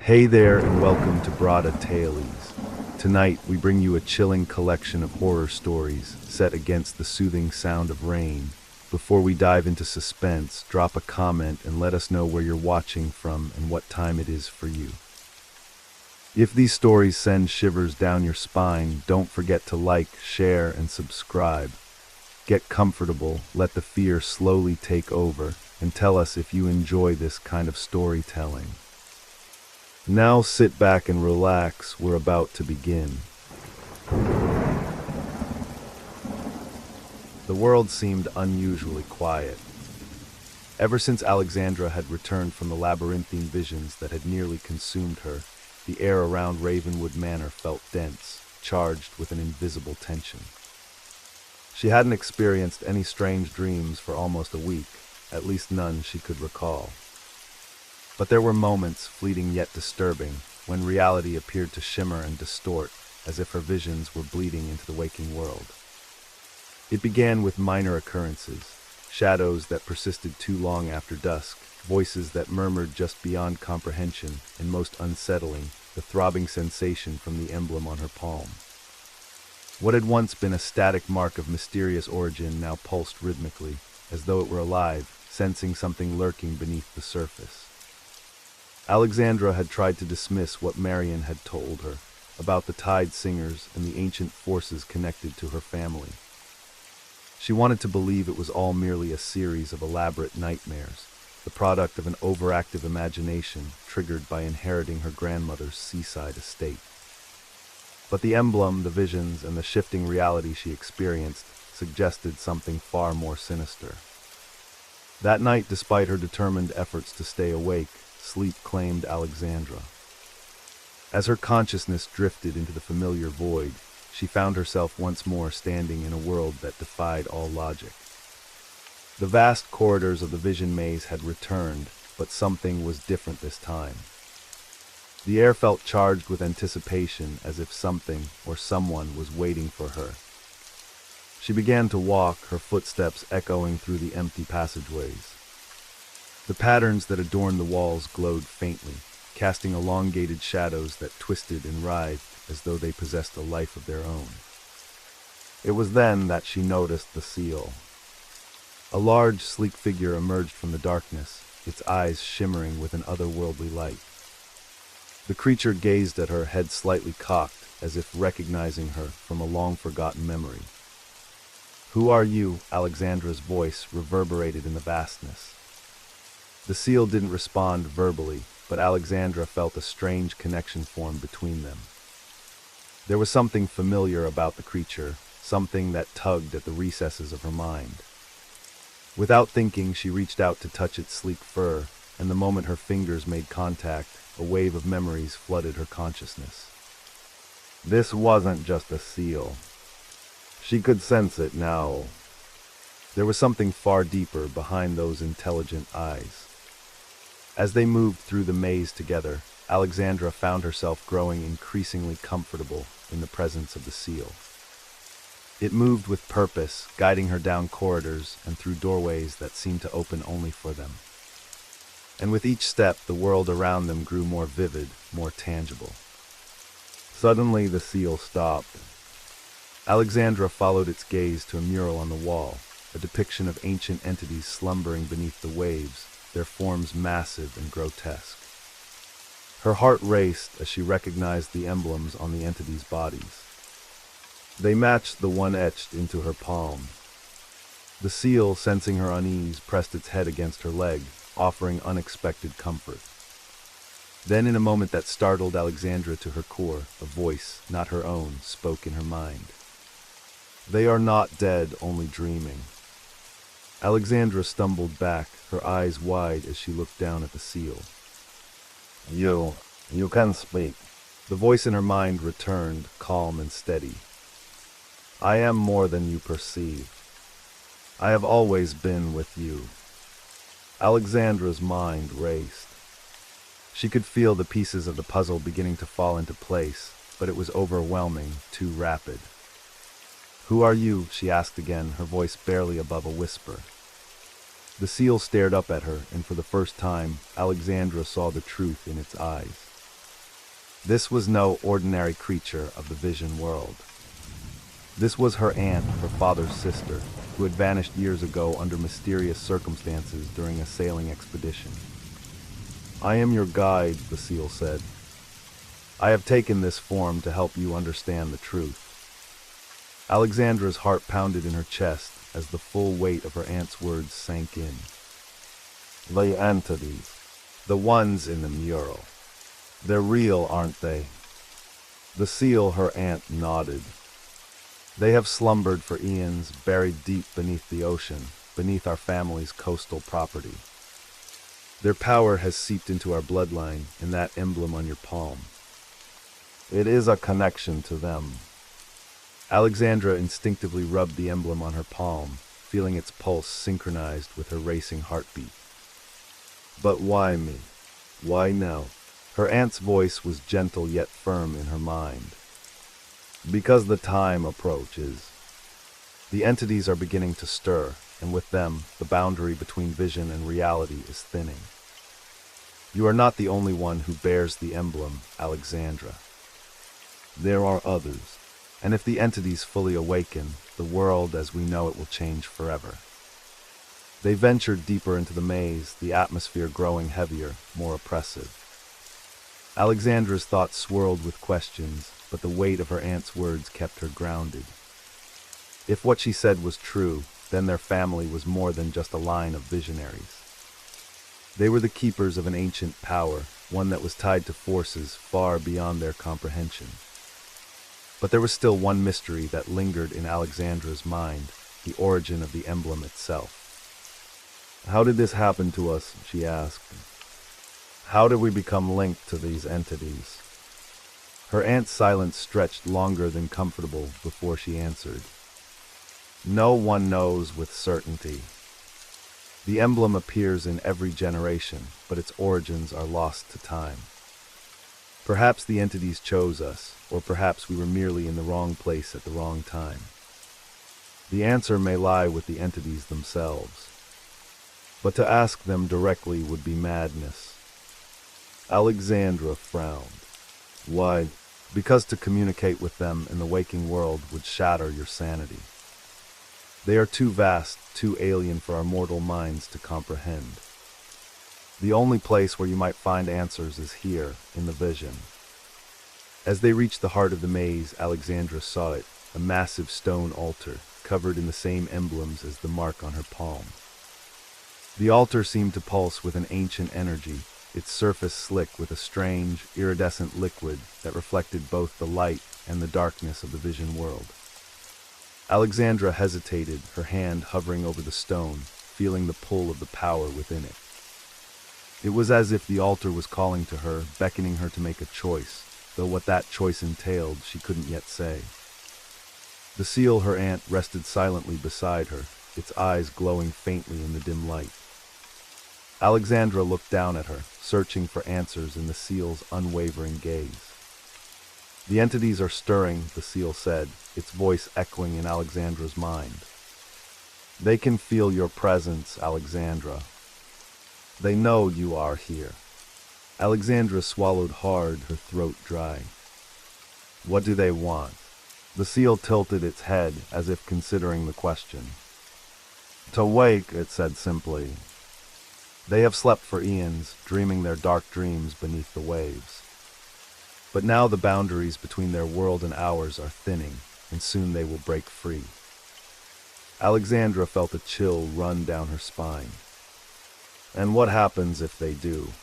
Hey there, and welcome to Brada Tales. Tonight, we bring you a chilling collection of horror stories set against the soothing sound of rain. Before we dive into suspense, drop a comment and let us know where you're watching from and what time it is for you. If these stories send shivers down your spine, don't forget to like, share, and subscribe. Get comfortable, let the fear slowly take over, and tell us if you enjoy this kind of storytelling. Now sit back and relax, we're about to begin. The world seemed unusually quiet. Ever since Alexandra had returned from the labyrinthine visions that had nearly consumed her, the air around Ravenwood Manor felt dense, charged with an invisible tension. She hadn't experienced any strange dreams for almost a week, at least none she could recall. But there were moments, fleeting yet disturbing, when reality appeared to shimmer and distort, as if her visions were bleeding into the waking world. It began with minor occurrences, shadows that persisted too long after dusk, voices that murmured just beyond comprehension, and most unsettling, the throbbing sensation from the emblem on her palm. What had once been a static mark of mysterious origin now pulsed rhythmically, as though it were alive, sensing something lurking beneath the surface. Alexandra had tried to dismiss what Marion had told her about the Tide Singers and the ancient forces connected to her family. She wanted to believe it was all merely a series of elaborate nightmares, the product of an overactive imagination triggered by inheriting her grandmother's seaside estate. But the emblem, the visions, and the shifting reality she experienced suggested something far more sinister. That night, despite her determined efforts to stay awake, sleep claimed Alexandra. As her consciousness drifted into the familiar void, she found herself once more standing in a world that defied all logic. The vast corridors of the vision maze had returned, but something was different this time. The air felt charged with anticipation, as if something or someone was waiting for her. She began to walk, her footsteps echoing through the empty passageways. The patterns that adorned the walls glowed faintly, casting elongated shadows that twisted and writhed as though they possessed a life of their own. It was then that she noticed the seal. A large, sleek figure emerged from the darkness, its eyes shimmering with an otherworldly light. The creature gazed at her, head slightly cocked, as if recognizing her from a long-forgotten memory. "Who are you?" Alexandra's voice reverberated in the vastness. The seal didn't respond verbally, but Alexandra felt a strange connection form between them. There was something familiar about the creature, something that tugged at the recesses of her mind. Without thinking, she reached out to touch its sleek fur, and the moment her fingers made contact, a wave of memories flooded her consciousness. This wasn't just a seal. She could sense it now. There was something far deeper behind those intelligent eyes. As they moved through the maze together, Alexandra found herself growing increasingly comfortable in the presence of the seal. It moved with purpose, guiding her down corridors and through doorways that seemed to open only for them. And with each step, the world around them grew more vivid, more tangible. Suddenly, the seal stopped. Alexandra followed its gaze to a mural on the wall, a depiction of ancient entities slumbering beneath the waves, their forms massive and grotesque. Her heart raced as she recognized the emblems on the entities' bodies. They matched the one etched into her palm. The seal, sensing her unease, pressed its head against her leg, offering unexpected comfort. Then, in a moment that startled Alexandra to her core, a voice, not her own, spoke in her mind. "They are not dead, only dreaming." Alexandra stumbled back, her eyes wide as she looked down at the seal. You can speak." The voice in her mind returned, calm and steady. "I am more than you perceive. I have always been with you." Alexandra's mind raced. She could feel the pieces of the puzzle beginning to fall into place, but it was overwhelming, too rapid. "Who are you?" she asked again, her voice barely above a whisper. The seal stared up at her, and for the first time, Alexandra saw the truth in its eyes. This was no ordinary creature of the vision world. This was her aunt, her father's sister, who had vanished years ago under mysterious circumstances during a sailing expedition. "I am your guide," the seal said. "I have taken this form to help you understand the truth." Alexandra's heart pounded in her chest as the full weight of her aunt's words sank in. "The entities. The ones in the mural. They're real, aren't they?" The seal, her aunt, nodded. "They have slumbered for eons, buried deep beneath the ocean, beneath our family's coastal property. Their power has seeped into our bloodline in that emblem on your palm. It is a connection to them." Alexandra instinctively rubbed the emblem on her palm, feeling its pulse synchronized with her racing heartbeat. "But why me? Why now?" Her aunt's voice was gentle yet firm in her mind. "Because the time approaches. The entities are beginning to stir, and with them, the boundary between vision and reality is thinning. You are not the only one who bears the emblem, Alexandra. There are others, and if the entities fully awaken, the world as we know it will change forever." They ventured deeper into the maze, the atmosphere growing heavier, more oppressive. Alexandra's thoughts swirled with questions, but the weight of her aunt's words kept her grounded. If what she said was true, then their family was more than just a line of visionaries. They were the keepers of an ancient power, one that was tied to forces far beyond their comprehension. But there was still one mystery that lingered in Alexandra's mind, the origin of the emblem itself. "How did this happen to us?" she asked. "How did we become linked to these entities?" Her aunt's silence stretched longer than comfortable before she answered. "No one knows with certainty. The emblem appears in every generation, but its origins are lost to time. Perhaps the entities chose us, or perhaps we were merely in the wrong place at the wrong time. The answer may lie with the entities themselves. But to ask them directly would be madness." Alexandra frowned. "Why?" "Because to communicate with them in the waking world would shatter your sanity. They are too vast, too alien for our mortal minds to comprehend. The only place where you might find answers is here, in the vision." As they reached the heart of the maze, Alexandra saw it, a massive stone altar, covered in the same emblems as the mark on her palm. The altar seemed to pulse with an ancient energy, its surface slick with a strange, iridescent liquid that reflected both the light and the darkness of the vision world. Alexandra hesitated, her hand hovering over the stone, feeling the pull of the power within it. It was as if the altar was calling to her, beckoning her to make a choice, though what that choice entailed she couldn't yet say. The seal, her aunt, rested silently beside her, its eyes glowing faintly in the dim light. Alexandra looked down at her, searching for answers in the seal's unwavering gaze. "The entities are stirring," the seal said, its voice echoing in Alexandra's mind. "They can feel your presence, Alexandra. They know you are here." Alexandra swallowed hard, her throat dry. "What do they want?" The seal tilted its head, as if considering the question. "To wake," it said simply. "They have slept for eons, dreaming their dark dreams beneath the waves. But now the boundaries between their world and ours are thinning, and soon they will break free." Alexandra felt a chill run down her spine. "And what happens if they do?"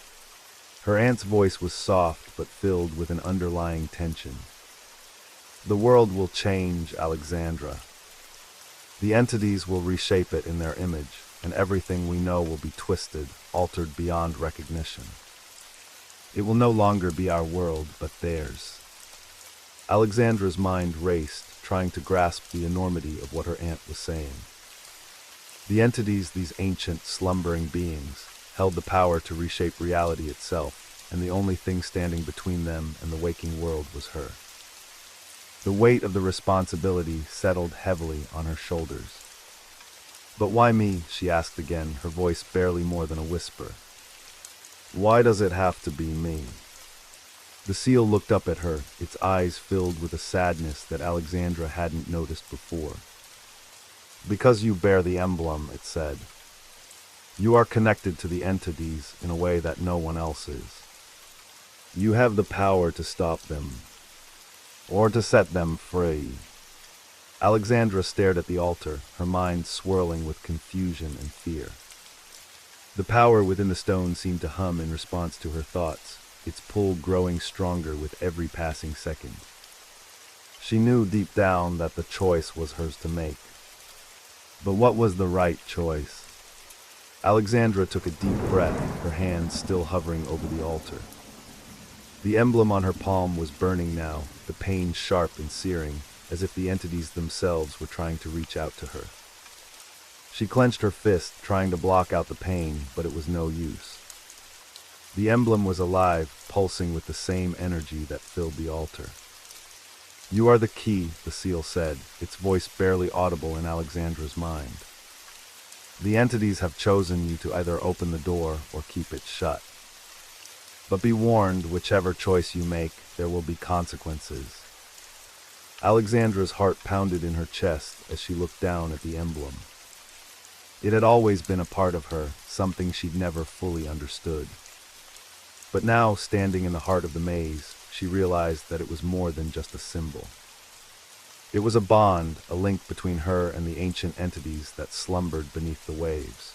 Her aunt's voice was soft but filled with an underlying tension. "The world will change, Alexandra. The entities will reshape it in their image, and everything we know will be twisted, altered beyond recognition. It will no longer be our world, but theirs." Alexandra's mind raced, trying to grasp the enormity of what her aunt was saying. The entities, these ancient, slumbering beings, held the power to reshape reality itself, and the only thing standing between them and the waking world was her. The weight of the responsibility settled heavily on her shoulders. "But why me?" she asked again, her voice barely more than a whisper. "Why does it have to be me?" The seal looked up at her, its eyes filled with a sadness that Alexandra hadn't noticed before. Because you bear the emblem, it said, you are connected to the entities in a way that no one else is. You have the power to stop them, or to set them free. Alexandra stared at the altar, her mind swirling with confusion and fear. The power within the stone seemed to hum in response to her thoughts, its pull growing stronger with every passing second. She knew deep down that the choice was hers to make. But what was the right choice? Alexandra took a deep breath, her hands still hovering over the altar. The emblem on her palm was burning now, the pain sharp and searing, as if the entities themselves were trying to reach out to her. She clenched her fist, trying to block out the pain, but it was no use. The emblem was alive, pulsing with the same energy that filled the altar. You are the key, the seal said, its voice barely audible in Alexandra's mind. The entities have chosen you to either open the door or keep it shut. But be warned, whichever choice you make, there will be consequences. Alexandra's heart pounded in her chest as she looked down at the emblem. It had always been a part of her, something she'd never fully understood. But now, standing in the heart of the maze, she realized that it was more than just a symbol. It was a bond, a link between her and the ancient entities that slumbered beneath the waves.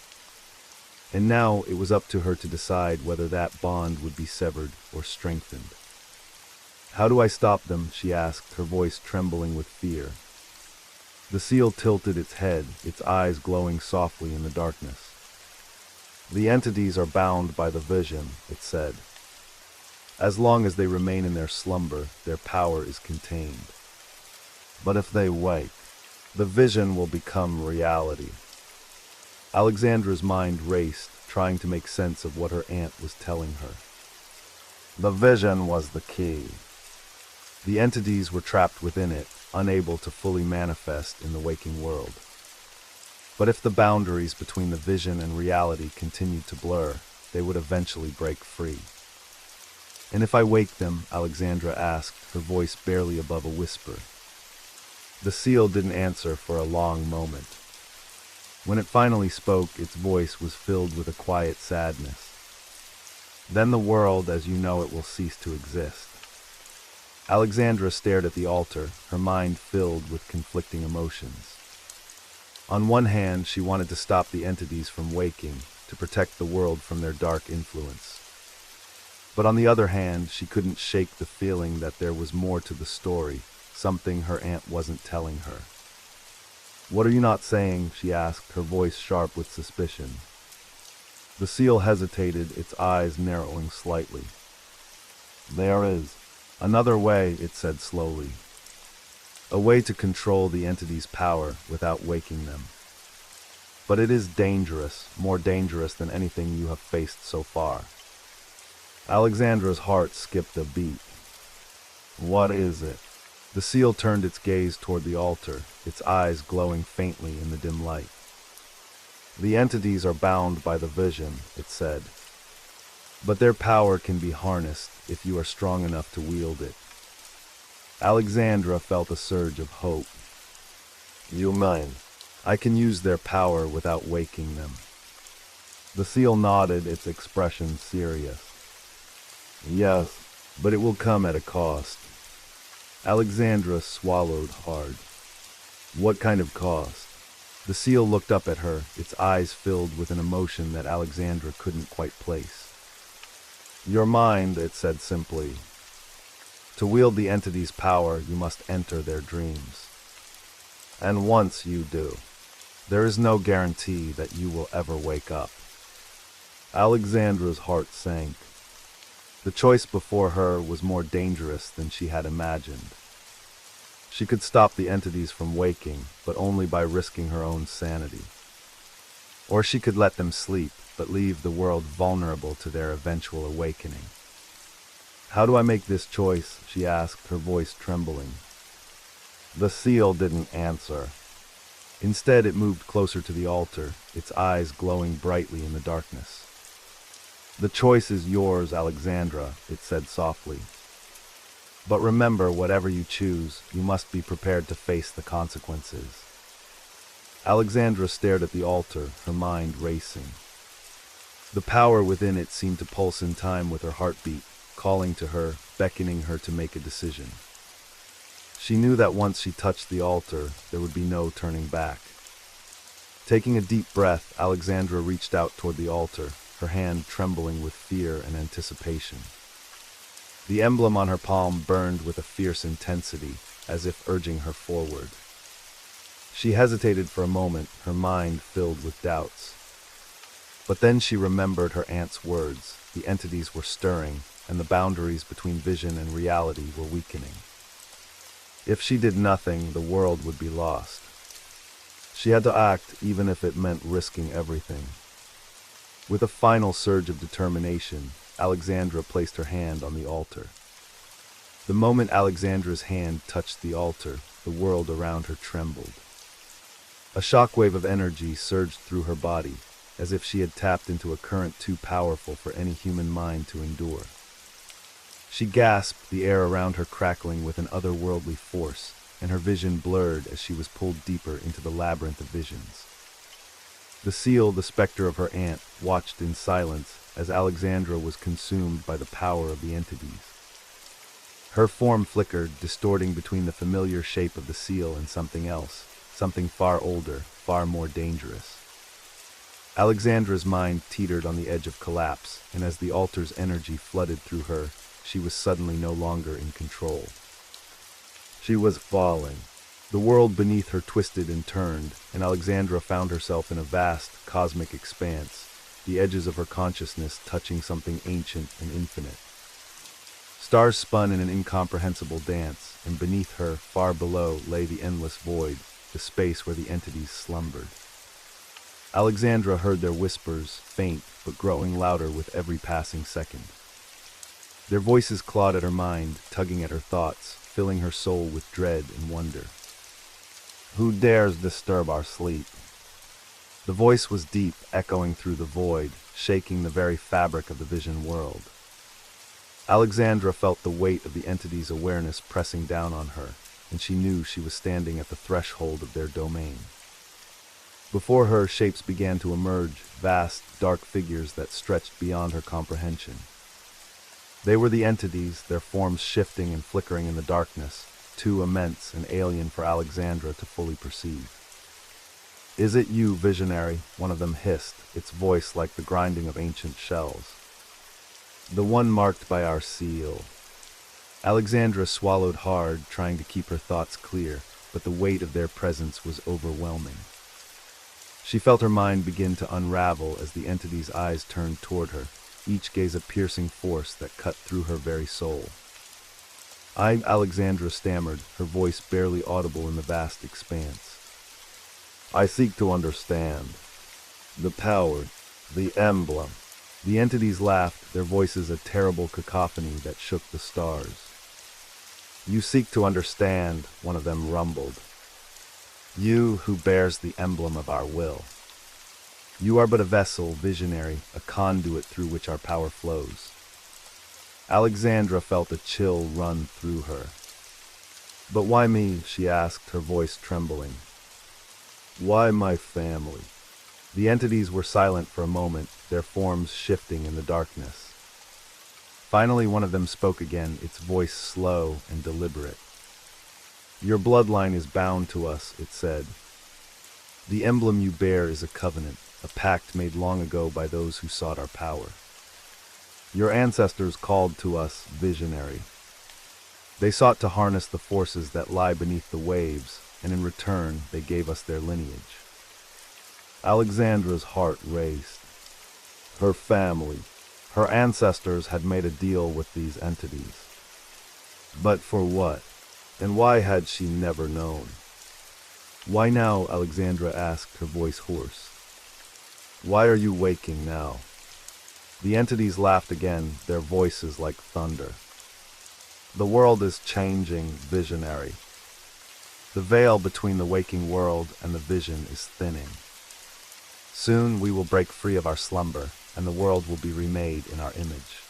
And now it was up to her to decide whether that bond would be severed or strengthened. How do I stop them? She asked, her voice trembling with fear. The seal tilted its head, its eyes glowing softly in the darkness. The entities are bound by the vision, it said. As long as they remain in their slumber, their power is contained. But if they wake, the vision will become reality. Alexandra's mind raced, trying to make sense of what her aunt was telling her. The vision was the key. The entities were trapped within it, unable to fully manifest in the waking world. But if the boundaries between the vision and reality continued to blur, they would eventually break free. And if I wake them, Alexandra asked, her voice barely above a whisper. The seal didn't answer for a long moment. When it finally spoke, its voice was filled with a quiet sadness. Then the world as you know it will cease to exist. Alexandra stared at the altar, her mind filled with conflicting emotions. On one hand, she wanted to stop the entities from waking, to protect the world from their dark influence. But on the other hand, she couldn't shake the feeling that there was more to the story, something her aunt wasn't telling her. What are you not saying? She asked, her voice sharp with suspicion. The seal hesitated, its eyes narrowing slightly. There is another way, it said slowly. A way to control the entity's power without waking them. But it is dangerous, more dangerous than anything you have faced so far. Alexandra's heart skipped a beat. What is it? The seal turned its gaze toward the altar, its eyes glowing faintly in the dim light. The entities are bound by the vision, it said. But their power can be harnessed if you are strong enough to wield it. Alexandra felt a surge of hope. You mean I can use their power without waking them? The seal nodded, its expression serious. Yes, but it will come at a cost. Alexandra swallowed hard. What kind of cost? The seal looked up at her, its eyes filled with an emotion that Alexandra couldn't quite place. Your mind, it said simply. To wield the entity's power, you must enter their dreams. And once you do, there is no guarantee that you will ever wake up. Alexandra's heart sank. The choice before her was more dangerous than she had imagined. She could stop the entities from waking, but only by risking her own sanity. Or she could let them sleep, but leave the world vulnerable to their eventual awakening. How do I make this choice? She asked, her voice trembling. The seal didn't answer. Instead, it moved closer to the altar, its eyes glowing brightly in the darkness. The choice is yours, Alexandra, it said softly. But remember, whatever you choose, you must be prepared to face the consequences. Alexandra stared at the altar, her mind racing. The power within it seemed to pulse in time with her heartbeat, calling to her, beckoning her to make a decision. She knew that once she touched the altar, there would be no turning back. Taking a deep breath, Alexandra reached out toward the altar, her hand trembling with fear and anticipation. The emblem on her palm burned with a fierce intensity, as if urging her forward. She hesitated for a moment, her mind filled with doubts. But then she remembered her aunt's words. The entities were stirring, and the boundaries between vision and reality were weakening. If she did nothing, the world would be lost. She had to act, even if it meant risking everything. With a final surge of determination, Alexandra placed her hand on the altar. The moment Alexandra's hand touched the altar, the world around her trembled. A shockwave of energy surged through her body, as if she had tapped into a current too powerful for any human mind to endure. She gasped, the air around her crackling with an otherworldly force, and her vision blurred as she was pulled deeper into the labyrinth of visions. The seal, the specter of her aunt, watched in silence as Alexandra was consumed by the power of the entities. Her form flickered, distorting between the familiar shape of the seal and something else, something far older, far more dangerous. Alexandra's mind teetered on the edge of collapse, and as the altar's energy flooded through her, she was suddenly no longer in control. She was falling. The world beneath her twisted and turned, and Alexandra found herself in a vast, cosmic expanse, the edges of her consciousness touching something ancient and infinite. Stars spun in an incomprehensible dance, and beneath her, far below, lay the endless void, the space where the entities slumbered. Alexandra heard their whispers, faint but growing louder with every passing second. Their voices clawed at her mind, tugging at her thoughts, filling her soul with dread and wonder. Who dares disturb our sleep? The voice was deep, echoing through the void, shaking the very fabric of the vision world. Alexandra felt the weight of the entity's awareness pressing down on her, and she knew she was standing at the threshold of their domain. Before her, shapes began to emerge, vast, dark figures that stretched beyond her comprehension. They were the entities, their forms shifting and flickering in the darkness, too immense and alien for Alexandra to fully perceive. "Is it you, visionary?" one of them hissed, its voice like the grinding of ancient shells. "The one marked by our seal." Alexandra swallowed hard, trying to keep her thoughts clear, but the weight of their presence was overwhelming. She felt her mind begin to unravel as the entity's eyes turned toward her, each gaze a piercing force that cut through her very soul. Alexandra stammered, her voice barely audible in the vast expanse. "I seek to understand. The power, the emblem." The entities laughed, their voices a terrible cacophony that shook the stars. "You seek to understand," one of them rumbled. "You who bears the emblem of our will. You are but a vessel, visionary, a conduit through which our power flows." Alexandra felt a chill run through her. "But why me?" she asked, her voice trembling. "Why my family?" The entities were silent for a moment, their forms shifting in the darkness. Finally, one of them spoke again, its voice slow and deliberate. "Your bloodline is bound to us," it said. "The emblem you bear is a covenant, a pact made long ago by those who sought our power. Your ancestors called to us visionary. They sought to harness the forces that lie beneath the waves, and in return they gave us their lineage." Alexandra's heart raced. Her family, her ancestors had made a deal with these entities. But for what? And why had she never known? "Why now?" Alexandra asked, her voice hoarse. "Why are you waking now?" The entities laughed again, their voices like thunder. "The world is changing, visionary. The veil between the waking world and the vision is thinning. Soon we will break free of our slumber, and the world will be remade in our image."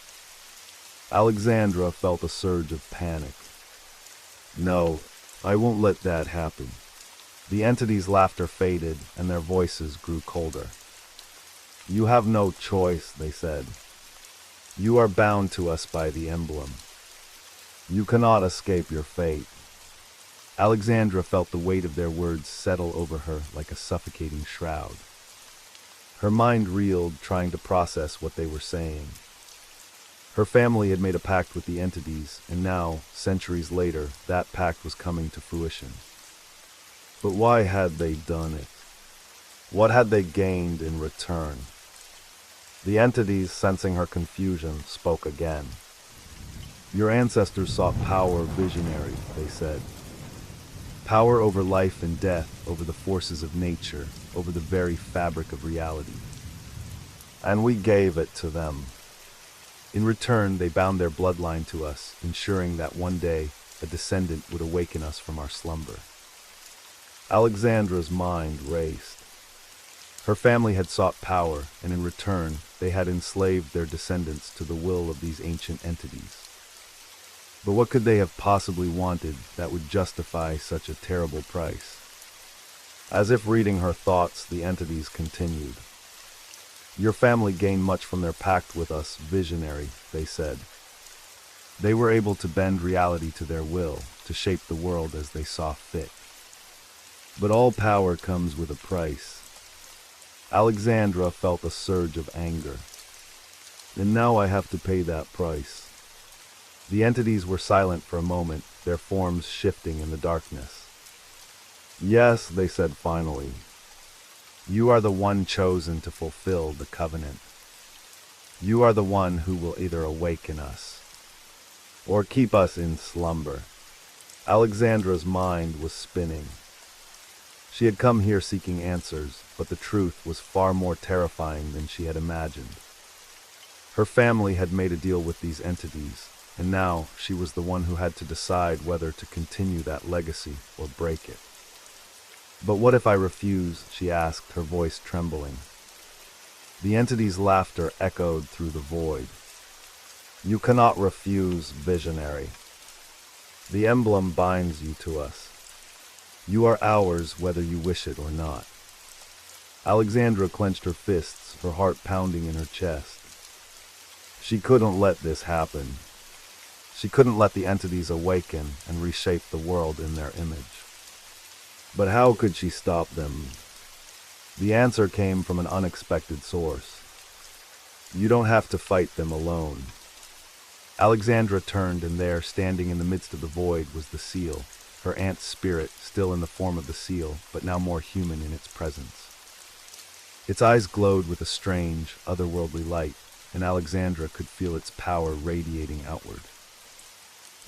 Alexandra felt a surge of panic. No, I won't let that happen. The entity's laughter faded, and their voices grew colder. You have no choice, they said. You are bound to us by the emblem. You cannot escape your fate. Alexandra felt the weight of their words settle over her like a suffocating shroud. Her mind reeled, trying to process what they were saying. Her family had made a pact with the entities, and now, centuries later, that pact was coming to fruition. But why had they done it? What had they gained in return? The entities, sensing her confusion, spoke again. Your ancestors sought power, visionary, they said. Power over life and death, over the forces of nature, over the very fabric of reality. And we gave it to them. In return, they bound their bloodline to us, ensuring that one day a descendant would awaken us from our slumber. Alexandra's mind raced. Her family had sought power, and in return, they had enslaved their descendants to the will of these ancient entities. But what could they have possibly wanted that would justify such a terrible price? As if reading her thoughts, the entities continued. Your family gained much from their pact with us, visionary, they said. They were able to bend reality to their will, to shape the world as they saw fit. But all power comes with a price. Alexandra felt a surge of anger. And now I have to pay that price. The entities were silent for a moment, their forms shifting in the darkness. Yes, they said finally. You are the one chosen to fulfill the covenant. You are the one who will either awaken us or keep us in slumber. Alexandra's mind was spinning. She had come here seeking answers, but the truth was far more terrifying than she had imagined. Her family had made a deal with these entities, and now she was the one who had to decide whether to continue that legacy or break it. But what if I refuse? She asked, her voice trembling. The entity's laughter echoed through the void. You cannot refuse, visionary. The emblem binds you to us. You are ours whether you wish it or not. Alexandra clenched her fists, her heart pounding in her chest. She couldn't let this happen. She couldn't let the entities awaken and reshape the world in their image. But how could she stop them? The answer came from an unexpected source. You don't have to fight them alone. Alexandra turned, and there, standing in the midst of the void, was the seal, her aunt's spirit, still in the form of the seal, but now more human in its presence. Its eyes glowed with a strange, otherworldly light, and Alexandra could feel its power radiating outward.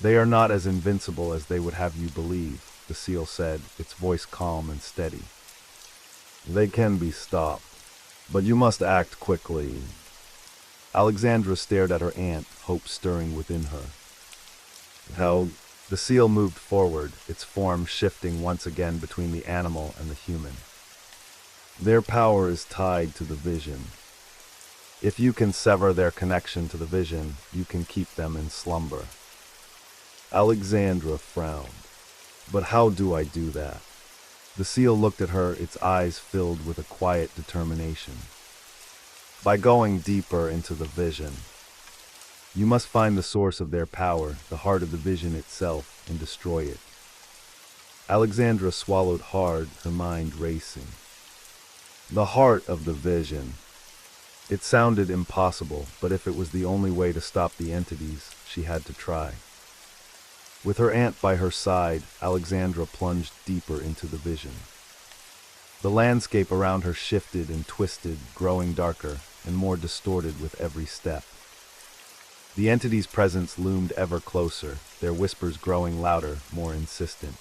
They are not as invincible as they would have you believe, the seal said, its voice calm and steady. They can be stopped, but you must act quickly. Alexandra stared at her aunt, hope stirring within her. How? The seal moved forward, its form shifting once again between the animal and the human. Their power is tied to the vision. If you can sever their connection to the vision, you can keep them in slumber. Alexandra frowned. But how do I do that? The seal looked at her, its eyes filled with a quiet determination. By going deeper into the vision. You must find the source of their power, the heart of the vision itself, and destroy it. Alexandra swallowed hard, her mind racing. The heart of the vision. It sounded impossible, but if it was the only way to stop the entities, she had to try. With her aunt by her side, Alexandra plunged deeper into the vision. The landscape around her shifted and twisted, growing darker and more distorted with every step. The entity's presence loomed ever closer, their whispers growing louder, more insistent.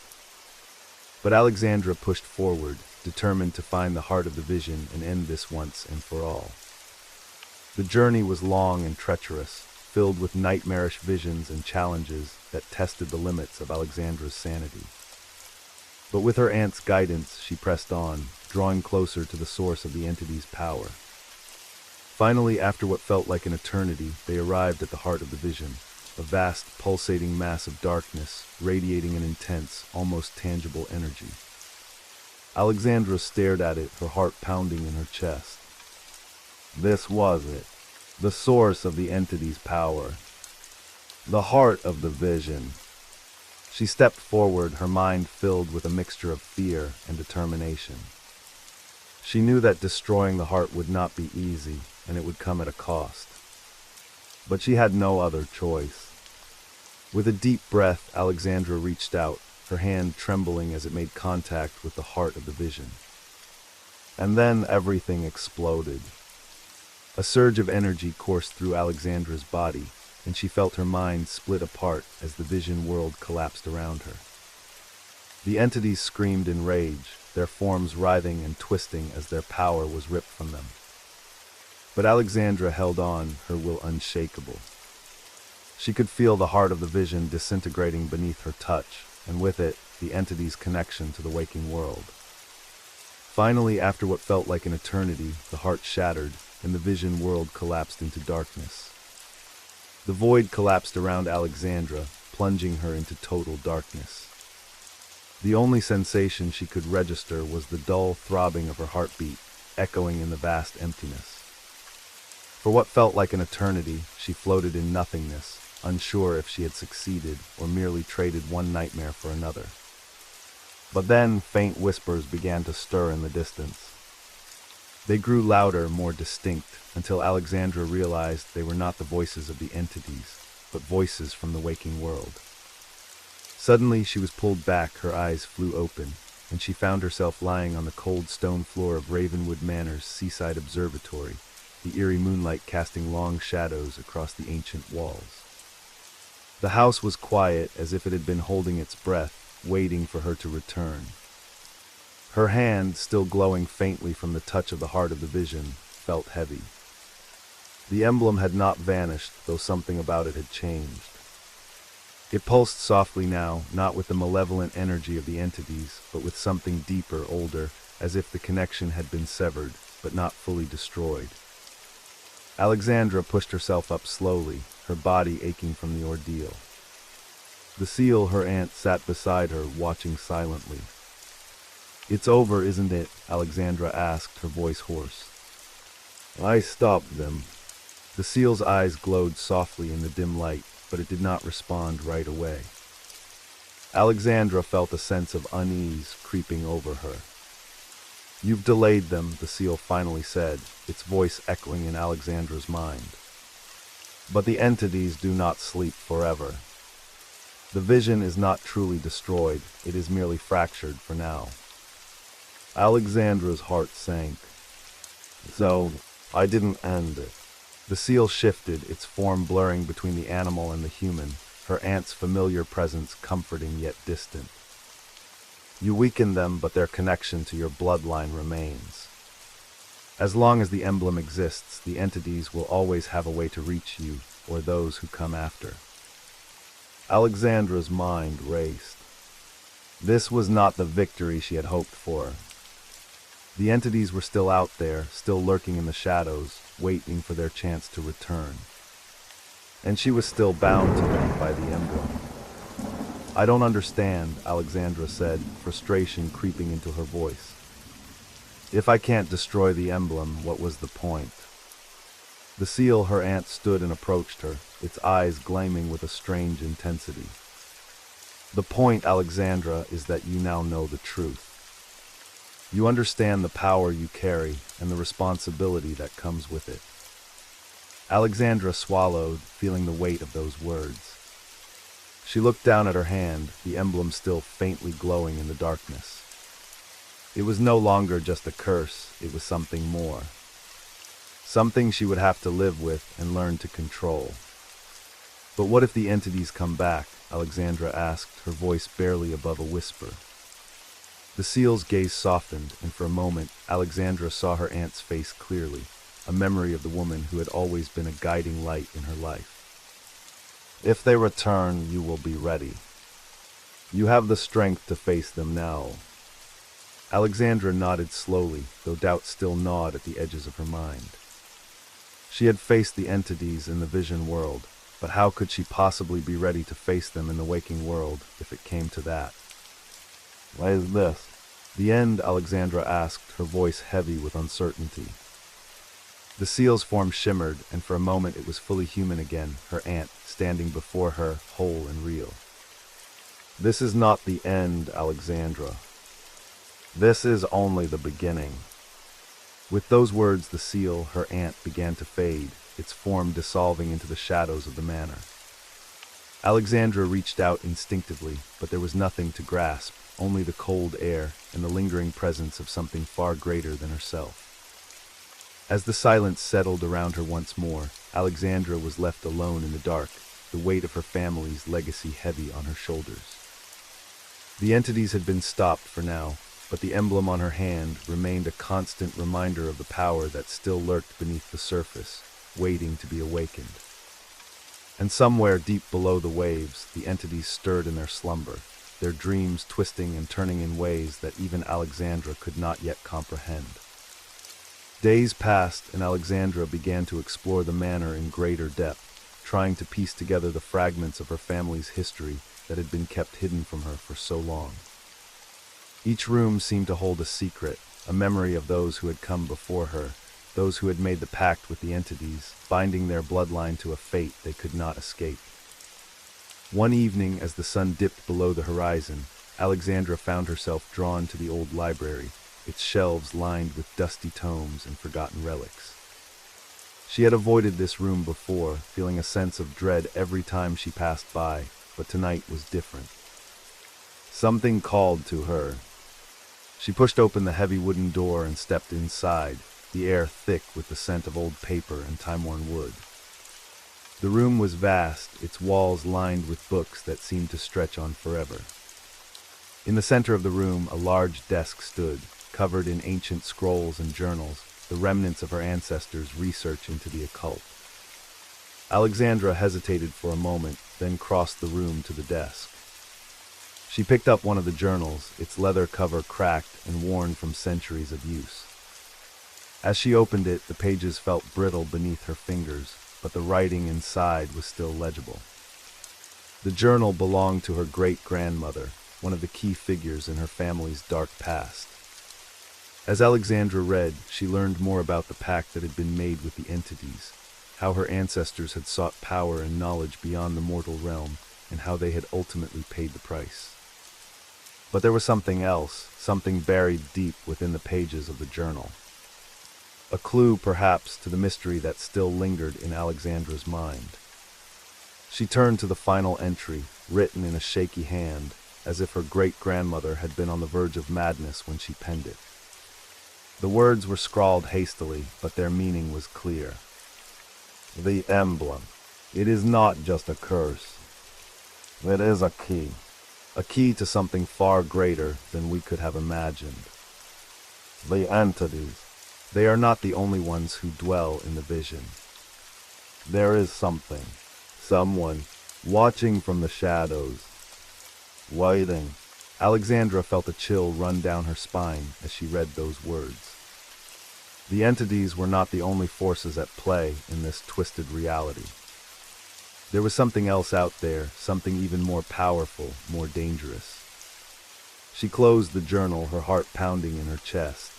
But Alexandra pushed forward, determined to find the heart of the vision and end this once and for all. The journey was long and treacherous, filled with nightmarish visions and challenges that tested the limits of Alexandra's sanity. But with her aunt's guidance, she pressed on, drawing closer to the source of the entity's power. Finally, after what felt like an eternity, they arrived at the heart of the vision, a vast, pulsating mass of darkness, radiating an intense, almost tangible energy. Alexandra stared at it, her heart pounding in her chest. This was it, the source of the entity's power, the heart of the vision. She stepped forward, her mind filled with a mixture of fear and determination. She knew that destroying the heart would not be easy, and it would come at a cost. But she had no other choice. With a deep breath, Alexandra reached out, her hand trembling as it made contact with the heart of the vision. And then everything exploded. A surge of energy coursed through Alexandra's body, and she felt her mind split apart as the vision world collapsed around her. The entities screamed in rage, their forms writhing and twisting as their power was ripped from them. But Alexandra held on, her will unshakable. She could feel the heart of the vision disintegrating beneath her touch, and with it, the entity's connection to the waking world. Finally, after what felt like an eternity, the heart shattered, and the vision world collapsed into darkness. The void collapsed around Alexandra, plunging her into total darkness. The only sensation she could register was the dull throbbing of her heartbeat, echoing in the vast emptiness. For what felt like an eternity, she floated in nothingness, unsure if she had succeeded or merely traded one nightmare for another. But then faint whispers began to stir in the distance. They grew louder, more distinct, until Alexandra realized they were not the voices of the entities, but voices from the waking world. Suddenly she was pulled back, her eyes flew open, and she found herself lying on the cold stone floor of Ravenwood Manor's seaside observatory, the eerie moonlight casting long shadows across the ancient walls. The house was quiet, as if it had been holding its breath, waiting for her to return. Her hand, still glowing faintly from the touch of the heart of the vision, felt heavy. The emblem had not vanished, though something about it had changed. It pulsed softly now, not with the malevolent energy of the entities, but with something deeper, older, as if the connection had been severed, but not fully destroyed. Alexandra pushed herself up slowly, her body aching from the ordeal. The seal, her aunt, sat beside her, watching silently. "It's over, isn't it?" Alexandra asked, her voice hoarse. "I stopped them." The seal's eyes glowed softly in the dim light, but it did not respond right away. Alexandra felt a sense of unease creeping over her. "You've delayed them," the seal finally said, its voice echoing in Alexandra's mind. "But the entities do not sleep forever. The vision is not truly destroyed, it is merely fractured for now." Alexandra's heart sank. "So, I didn't end it." The seal shifted, its form blurring between the animal and the human, her aunt's familiar presence comforting yet distant. "You weaken them, but their connection to your bloodline remains. As long as the emblem exists, the entities will always have a way to reach you, or those who come after." Alexandra's mind raced. This was not the victory she had hoped for. The entities were still out there, still lurking in the shadows, waiting for their chance to return. And she was still bound to them by the emblem. "I don't understand," Alexandra said, frustration creeping into her voice. "If I can't destroy the emblem, what was the point?" The seal, her aunt, stood and approached her, its eyes gleaming with a strange intensity. "The point, Alexandra, is that you now know the truth. You understand the power you carry and the responsibility that comes with it." Alexandra swallowed, feeling the weight of those words. She looked down at her hand, the emblem still faintly glowing in the darkness. It was no longer just a curse, it was something more. Something she would have to live with and learn to control. "But what if the entities come back?" Alexandra asked, her voice barely above a whisper. The seal's gaze softened, and for a moment, Alexandra saw her aunt's face clearly, a memory of the woman who had always been a guiding light in her life. "If they return, you will be ready. You have the strength to face them now." Alexandra nodded slowly, though doubt still gnawed at the edges of her mind. She had faced the entities in the vision world, But how could she possibly be ready to face them in the waking world if it came to that? What is this? The end, Alexandra asked, her voice heavy with uncertainty. The seal's form shimmered, and for a moment it was fully human again, her aunt standing before her, whole and real. This is not the end, Alexandra. This is only the beginning. With those words, the seal, her aunt, began to fade, its form dissolving into the shadows of the manor. Alexandra reached out instinctively, but there was nothing to grasp, only the cold air and the lingering presence of something far greater than herself. As the silence settled around her once more, Alexandra was left alone in the dark, the weight of her family's legacy heavy on her shoulders. The entities had been stopped for now, but the emblem on her hand remained a constant reminder of the power that still lurked beneath the surface, waiting to be awakened. And somewhere deep below the waves, the entities stirred in their slumber, their dreams twisting and turning in ways that even Alexandra could not yet comprehend. Days passed, and Alexandra began to explore the manor in greater depth, trying to piece together the fragments of her family's history that had been kept hidden from her for so long. Each room seemed to hold a secret, a memory of those who had come before her, those who had made the pact with the entities, binding their bloodline to a fate they could not escape. One evening, as the sun dipped below the horizon, Alexandra found herself drawn to the old library, its shelves lined with dusty tomes and forgotten relics. She had avoided this room before, feeling a sense of dread every time she passed by, but tonight was different. Something called to her. She pushed open the heavy wooden door and stepped inside, the air thick with the scent of old paper and time-worn wood. The room was vast, its walls lined with books that seemed to stretch on forever. In the center of the room, a large desk stood, covered in ancient scrolls and journals, the remnants of her ancestors' research into the occult. Alexandra hesitated for a moment, then crossed the room to the desk. She picked up one of the journals, its leather cover cracked and worn from centuries of use. As she opened it, the pages felt brittle beneath her fingers, but the writing inside was still legible. The journal belonged to her great-grandmother, one of the key figures in her family's dark past. As Alexandra read, she learned more about the pact that had been made with the entities, how her ancestors had sought power and knowledge beyond the mortal realm, and how they had ultimately paid the price. But there was something else, something buried deep within the pages of the journal. A clue, perhaps, to the mystery that still lingered in Alexandra's mind. She turned to the final entry, written in a shaky hand, as if her great-grandmother had been on the verge of madness when she penned it. The words were scrawled hastily, but their meaning was clear. The emblem. It is not just a curse. It is a key to something far greater than we could have imagined. The entities. They are not the only ones who dwell in the vision. There is something, someone, watching from the shadows, waiting. Alexandra felt a chill run down her spine as she read those words. The entities were not the only forces at play in this twisted reality. There was something else out there, something even more powerful, more dangerous. She closed the journal, her heart pounding in her chest.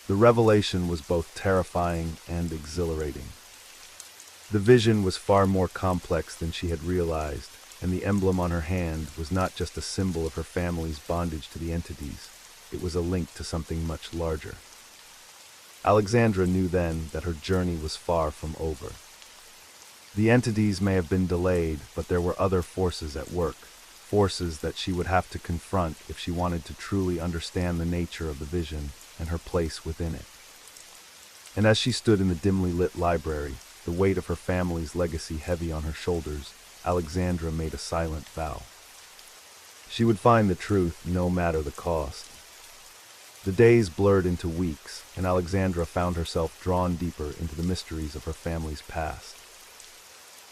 The revelation was both terrifying and exhilarating. The vision was far more complex than she had realized, and the emblem on her hand was not just a symbol of her family's bondage to the entities. It was a link to something much larger. Alexandra knew then that her journey was far from over. The entities may have been delayed, but there were other forces at work, forces that she would have to confront if she wanted to truly understand the nature of the vision and her place within it. And as she stood in the dimly lit library, the weight of her family's legacy heavy on her shoulders, Alexandra made a silent vow. She would find the truth no matter the cost. The days blurred into weeks, and Alexandra found herself drawn deeper into the mysteries of her family's past.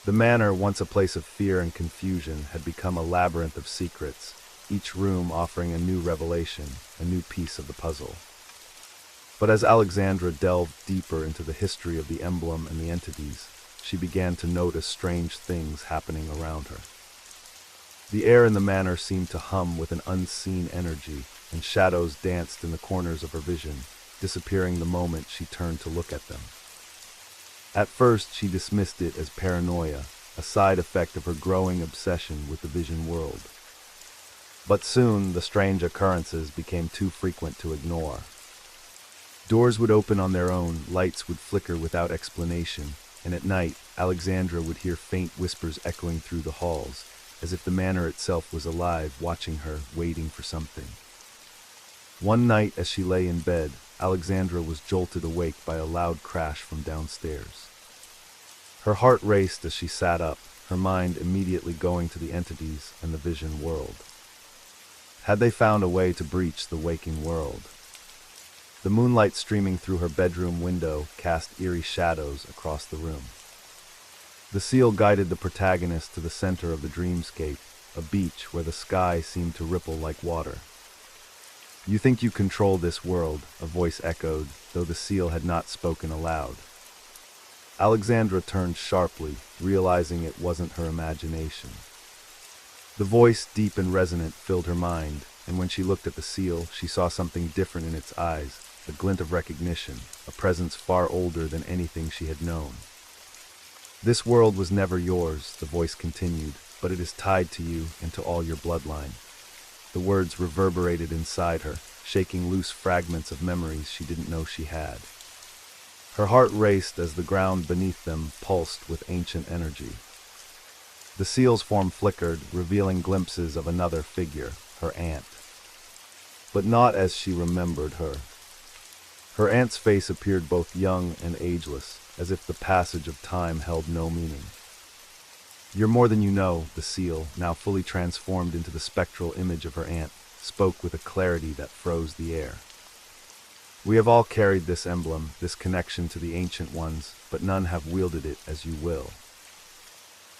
The manor, once a place of fear and confusion, had become a labyrinth of secrets, each room offering a new revelation, a new piece of the puzzle. But as Alexandra delved deeper into the history of the emblem and the entities, she began to notice strange things happening around her. The air in the manor seemed to hum with an unseen energy, and shadows danced in the corners of her vision, disappearing the moment she turned to look at them. At first, she dismissed it as paranoia, a side effect of her growing obsession with the vision world. But soon, the strange occurrences became too frequent to ignore. Doors would open on their own, lights would flicker without explanation, and at night, Alexandra would hear faint whispers echoing through the halls, as if the manor itself was alive, watching her, waiting for something. One night, as she lay in bed, Alexandra was jolted awake by a loud crash from downstairs. Her heart raced as she sat up, her mind immediately going to the entities and the vision world. Had they found a way to breach the waking world? The moonlight streaming through her bedroom window cast eerie shadows across the room. The seal guided the protagonist to the center of the dreamscape, a beach where the sky seemed to ripple like water. "You think you control this world," a voice echoed, though the seal had not spoken aloud. Alexandra turned sharply, realizing it wasn't her imagination. The voice, deep and resonant, filled her mind, and when she looked at the seal, she saw something different in its eyes, a glint of recognition, a presence far older than anything she had known. "This world was never yours," the voice continued, "but it is tied to you and to all your bloodline." The words reverberated inside her, shaking loose fragments of memories she didn't know she had. Her heart raced as the ground beneath them pulsed with ancient energy. The seal's form flickered, revealing glimpses of another figure, her aunt. But not as she remembered her. Her aunt's face appeared both young and ageless, as if the passage of time held no meaning. "You're more than you know," the seal, now fully transformed into the spectral image of her aunt, spoke with a clarity that froze the air. "We have all carried this emblem, this connection to the ancient ones, but none have wielded it as you will."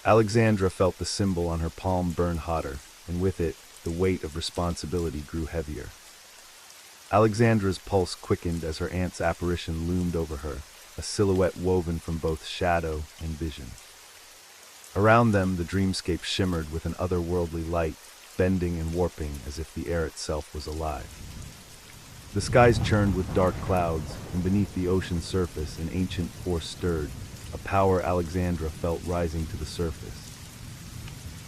Alexandra felt the symbol on her palm burn hotter, and with it, the weight of responsibility grew heavier. Alexandra's pulse quickened as her aunt's apparition loomed over her, a silhouette woven from both shadow and vision. Around them, the dreamscape shimmered with an otherworldly light, bending and warping as if the air itself was alive. The skies churned with dark clouds, and beneath the ocean's surface an ancient force stirred, a power Alexandra felt rising to the surface.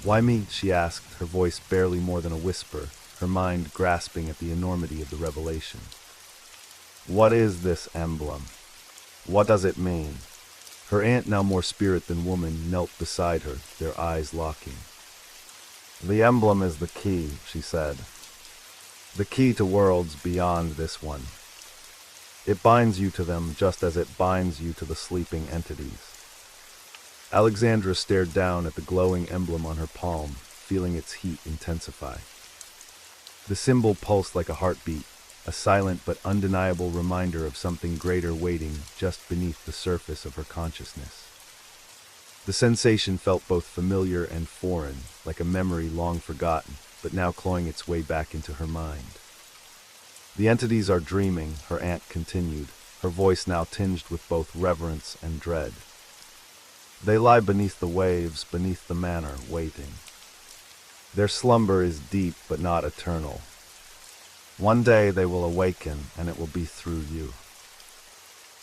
"Why me?" she asked, her voice barely more than a whisper, her mind grasping at the enormity of the revelation. "What is this emblem? What does it mean?" Her aunt, now more spirit than woman, knelt beside her, their eyes locking. "The emblem is the key," she said. "The key to worlds beyond this one. It binds you to them just as it binds you to the sleeping entities." Alexandra stared down at the glowing emblem on her palm, feeling its heat intensify. The symbol pulsed like a heartbeat, a silent but undeniable reminder of something greater waiting just beneath the surface of her consciousness. The sensation felt both familiar and foreign, like a memory long forgotten, but now clawing its way back into her mind. "The entities are dreaming," her aunt continued, her voice now tinged with both reverence and dread. "They lie beneath the waves, beneath the manor, waiting. Their slumber is deep but not eternal. One day they will awaken, and it will be through you."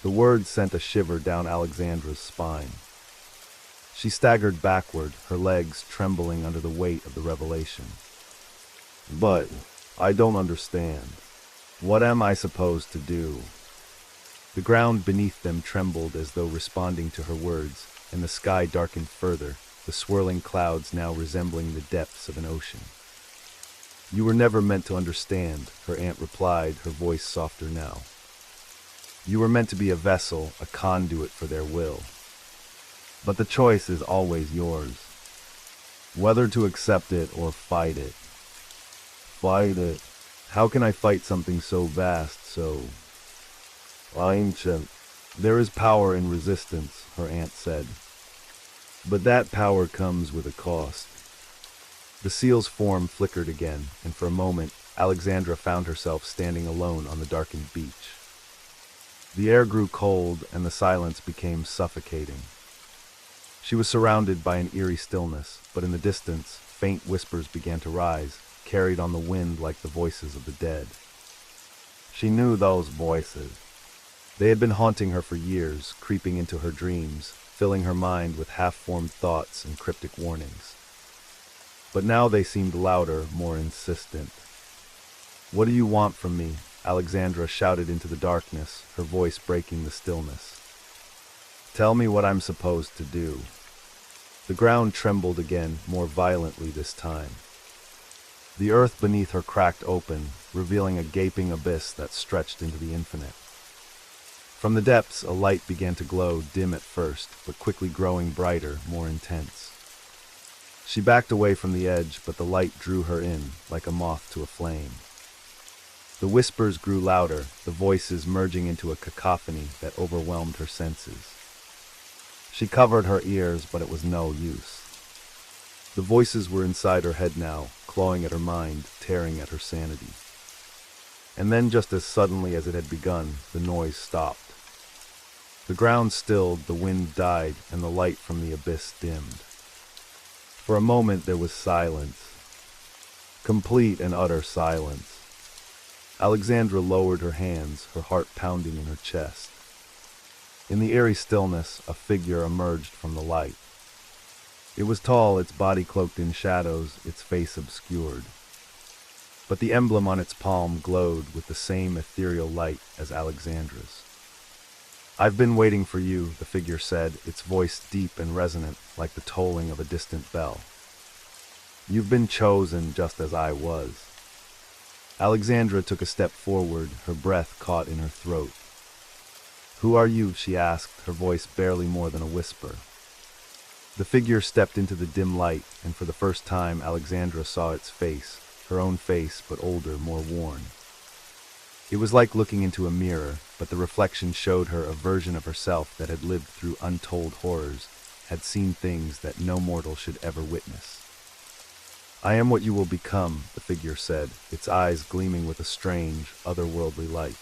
The words sent a shiver down Alexandra's spine. She staggered backward, her legs trembling under the weight of the revelation. "But I don't understand. What am I supposed to do?" The ground beneath them trembled as though responding to her words, and the sky darkened further, the swirling clouds now resembling the depths of an ocean. "You were never meant to understand," her aunt replied, her voice softer now. "You were meant to be a vessel, a conduit for their will. But the choice is always yours. Whether to accept it or fight it." "Fight it? How can I fight something so vast, so ancient?" "There is power in resistance," her aunt said. "But that power comes with a cost." The seal's form flickered again, and for a moment, Alexandra found herself standing alone on the darkened beach. The air grew cold, and the silence became suffocating. She was surrounded by an eerie stillness, but in the distance, faint whispers began to rise, carried on the wind like the voices of the dead. She knew those voices. They had been haunting her for years, creeping into her dreams, filling her mind with half-formed thoughts and cryptic warnings. But now they seemed louder, more insistent. "What do you want from me?" Alexandra shouted into the darkness, her voice breaking the stillness. "Tell me what I'm supposed to do." The ground trembled again, more violently this time. The earth beneath her cracked open, revealing a gaping abyss that stretched into the infinite. From the depths, a light began to glow, dim at first, but quickly growing brighter, more intense. She backed away from the edge, but the light drew her in, like a moth to a flame. The whispers grew louder, the voices merging into a cacophony that overwhelmed her senses. She covered her ears, but it was no use. The voices were inside her head now, clawing at her mind, tearing at her sanity. And then, just as suddenly as it had begun, the noise stopped. The ground stilled, the wind died, and the light from the abyss dimmed. For a moment there was silence. Complete and utter silence. Alexandra lowered her hands, her heart pounding in her chest. In the eerie stillness, a figure emerged from the light. It was tall, its body cloaked in shadows, its face obscured. But the emblem on its palm glowed with the same ethereal light as Alexandra's. "I've been waiting for you," the figure said, its voice deep and resonant, like the tolling of a distant bell. "You've been chosen just as I was." Alexandra took a step forward, her breath caught in her throat. "Who are you?" she asked, her voice barely more than a whisper. The figure stepped into the dim light, and for the first time Alexandra saw its face, her own face, but older, more worn. It was like looking into a mirror, but the reflection showed her a version of herself that had lived through untold horrors, had seen things that no mortal should ever witness. "I am what you will become," the figure said, its eyes gleaming with a strange, otherworldly light.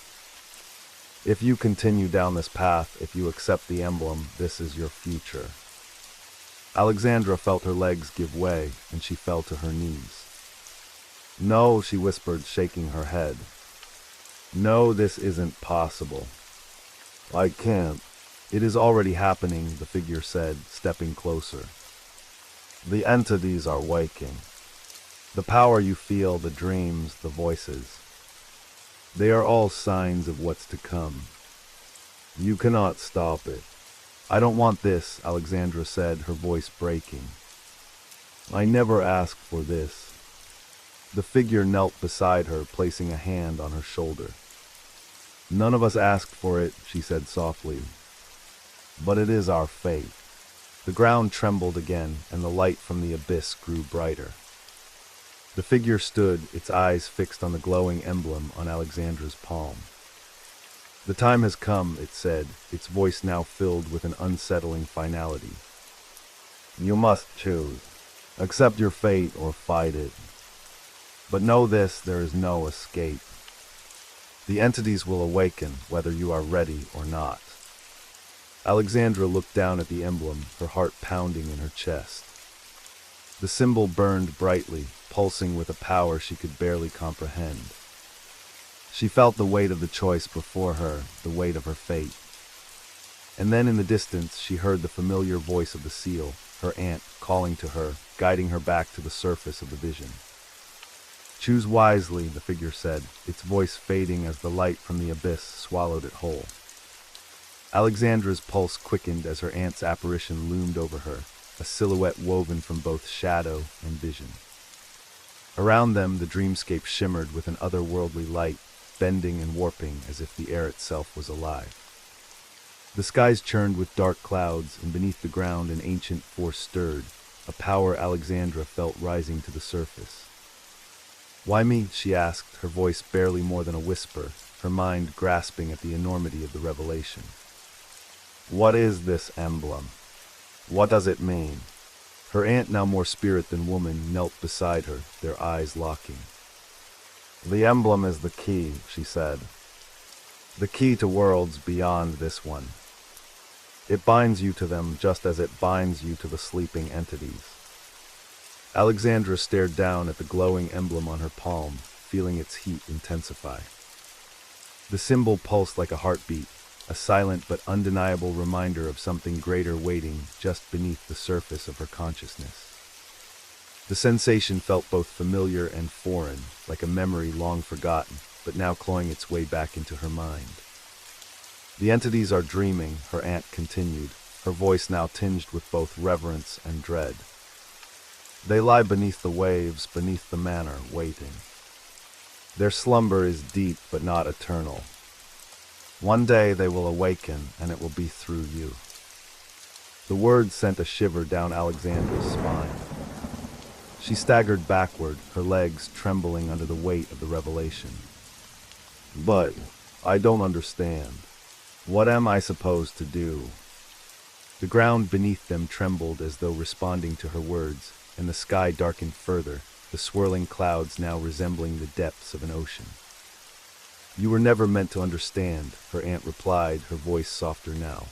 "If you continue down this path, if you accept the emblem, this is your future." Alexandra felt her legs give way, and she fell to her knees. "No," she whispered, shaking her head. "No, this isn't possible. I can't." "It is already happening," the figure said, stepping closer. "The entities are waking. The power you feel, the dreams, the voices. They are all signs of what's to come. You cannot stop it." "I don't want this," Alexandra said, her voice breaking. "I never asked for this." The figure knelt beside her, placing a hand on her shoulder. "None of us asked for it," she said softly. "But it is our fate." The ground trembled again, and the light from the abyss grew brighter. The figure stood, its eyes fixed on the glowing emblem on Alexandra's palm. "The time has come," it said, its voice now filled with an unsettling finality. "You must choose. Accept your fate or fight it. But know this, there is no escape. The entities will awaken, whether you are ready or not." Alexandra looked down at the emblem, her heart pounding in her chest. The symbol burned brightly, pulsing with a power she could barely comprehend. She felt the weight of the choice before her, the weight of her fate. And then in the distance she heard the familiar voice of the seal, her aunt, calling to her, guiding her back to the surface of the vision. "Choose wisely," the figure said, its voice fading as the light from the abyss swallowed it whole. Alexandra's pulse quickened as her aunt's apparition loomed over her, a silhouette woven from both shadow and vision. Around them, the dreamscape shimmered with an otherworldly light, bending and warping as if the air itself was alive. The skies churned with dark clouds, and beneath the ground an ancient force stirred, a power Alexandra felt rising to the surface. "Why me?" she asked, her voice barely more than a whisper, her mind grasping at the enormity of the revelation. "What is this emblem? What does it mean?" Her aunt, now more spirit than woman, knelt beside her, their eyes locking. "The emblem is the key," she said. "The key to worlds beyond this one. It binds you to them just as it binds you to the sleeping entities. Alexandra stared down at the glowing emblem on her palm, feeling its heat intensify. The symbol pulsed like a heartbeat, a silent but undeniable reminder of something greater waiting just beneath the surface of her consciousness. The sensation felt both familiar and foreign, like a memory long forgotten, but now clawing its way back into her mind. The entities are dreaming, her aunt continued, her voice now tinged with both reverence and dread. They lie beneath the waves, beneath the manor, waiting. Their slumber is deep but not eternal. One day they will awaken, and it will be through you. The words sent a shiver down Alexandra's spine. She staggered backward, her legs trembling under the weight of the revelation. But I don't understand. What am I supposed to do? The ground beneath them trembled as though responding to her words, and the sky darkened further, the swirling clouds now resembling the depths of an ocean. You were never meant to understand, her aunt replied, her voice softer now.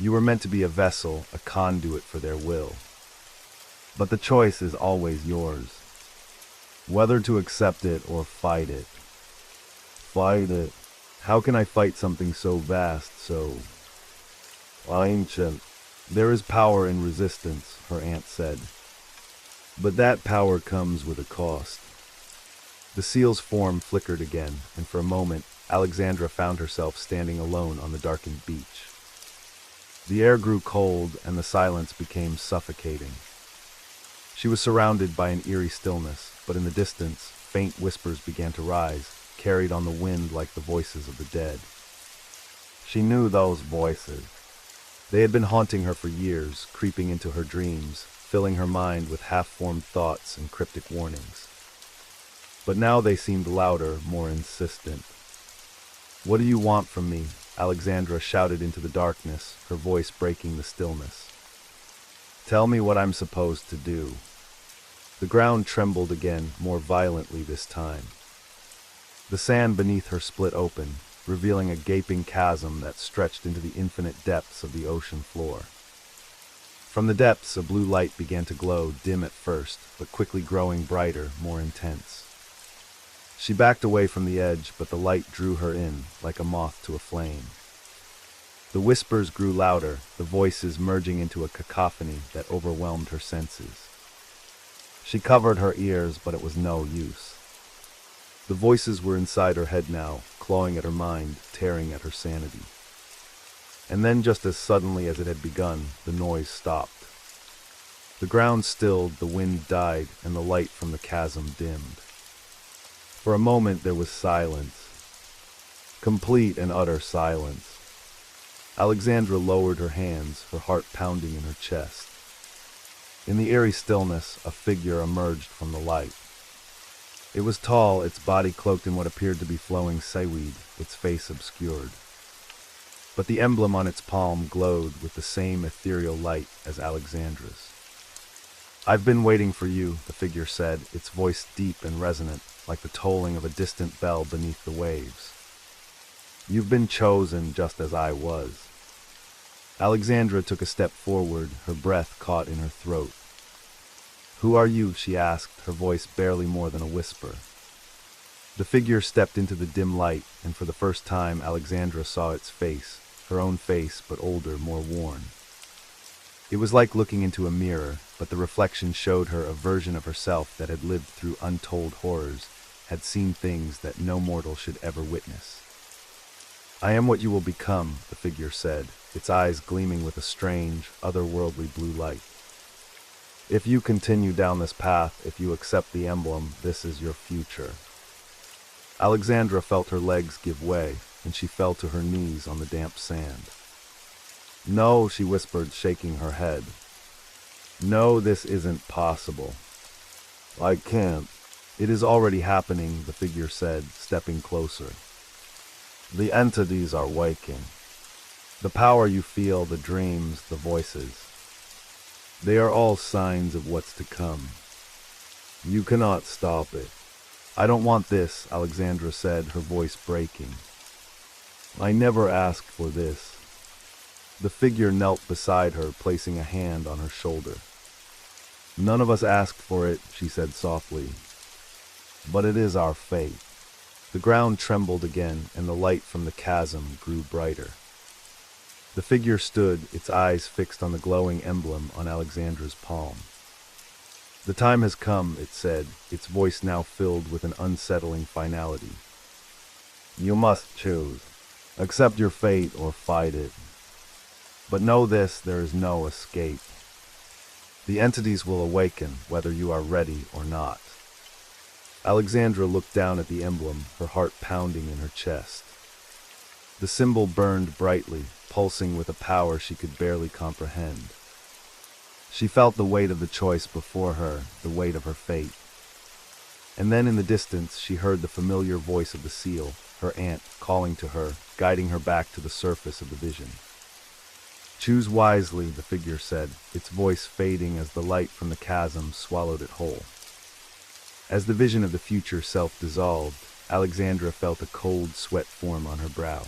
You were meant to be a vessel, a conduit for their will. But the choice is always yours. Whether to accept it or fight it. Fight it? How can I fight something so vast, so ancient? There is power in resistance, her aunt said. But that power comes with a cost. The seal's form flickered again, and for a moment, Alexandra found herself standing alone on the darkened beach. The air grew cold, and the silence became suffocating. She was surrounded by an eerie stillness, but in the distance, faint whispers began to rise, carried on the wind like the voices of the dead. She knew those voices. They had been haunting her for years, creeping into her dreams, filling her mind with half-formed thoughts and cryptic warnings. But now they seemed louder, more insistent. What do you want from me? Alexandra shouted into the darkness, her voice breaking the stillness. Tell me what I'm supposed to do. The ground trembled again, more violently this time. The sand beneath her split open, revealing a gaping chasm that stretched into the infinite depths of the ocean floor. From the depths, a blue light began to glow, dim at first, but quickly growing brighter, more intense. She backed away from the edge, but the light drew her in, like a moth to a flame. The whispers grew louder, the voices merging into a cacophony that overwhelmed her senses. She covered her ears, but it was no use. The voices were inside her head now, clawing at her mind, tearing at her sanity. And then, just as suddenly as it had begun, the noise stopped. The ground stilled, the wind died, and the light from the chasm dimmed. For a moment there was silence. Complete and utter silence. Alexandra lowered her hands, her heart pounding in her chest. In the eerie stillness, a figure emerged from the light. It was tall, its body cloaked in what appeared to be flowing seaweed, its face obscured. But the emblem on its palm glowed with the same ethereal light as Alexandra's. I've been waiting for you, the figure said, its voice deep and resonant, like the tolling of a distant bell beneath the waves. You've been chosen just as I was. Alexandra took a step forward, her breath caught in her throat. Who are you? She asked, her voice barely more than a whisper. The figure stepped into the dim light, and for the first time Alexandra saw its face, her own face, but older, more worn. It was like looking into a mirror, but the reflection showed her a version of herself that had lived through untold horrors, had seen things that no mortal should ever witness. I am what you will become, the figure said, its eyes gleaming with a strange, otherworldly blue light. If you continue down this path, if you accept the emblem, this is your future. Alexandra felt her legs give way, and she fell to her knees on the damp sand. No, she whispered, shaking her head. No, this isn't possible. I can't. It is already happening, the figure said, stepping closer. The entities are waking. The power you feel, the dreams, the voices. They are all signs of what's to come. You cannot stop it. I don't want this, Alexandra said, her voice breaking. I never asked for this. The figure knelt beside her, placing a hand on her shoulder. "None of us asked for it," she said softly, "but it is our fate." The ground trembled again, and the light from the chasm grew brighter. The figure stood, its eyes fixed on the glowing emblem on Alexandra's palm. "The time has come," it said, its voice now filled with an unsettling finality. "You must choose. Accept your fate or fight it. But know this, there is no escape. The entities will awaken, whether you are ready or not." Alexandra looked down at the emblem, her heart pounding in her chest. The symbol burned brightly, pulsing with a power she could barely comprehend. She felt the weight of the choice before her, the weight of her fate. And then in the distance she heard the familiar voice of the seal, her aunt, calling to her, guiding her back to the surface of the vision. "Choose wisely," the figure said, its voice fading as the light from the chasm swallowed it whole. As the vision of the future self dissolved, Alexandra felt a cold sweat form on her brow.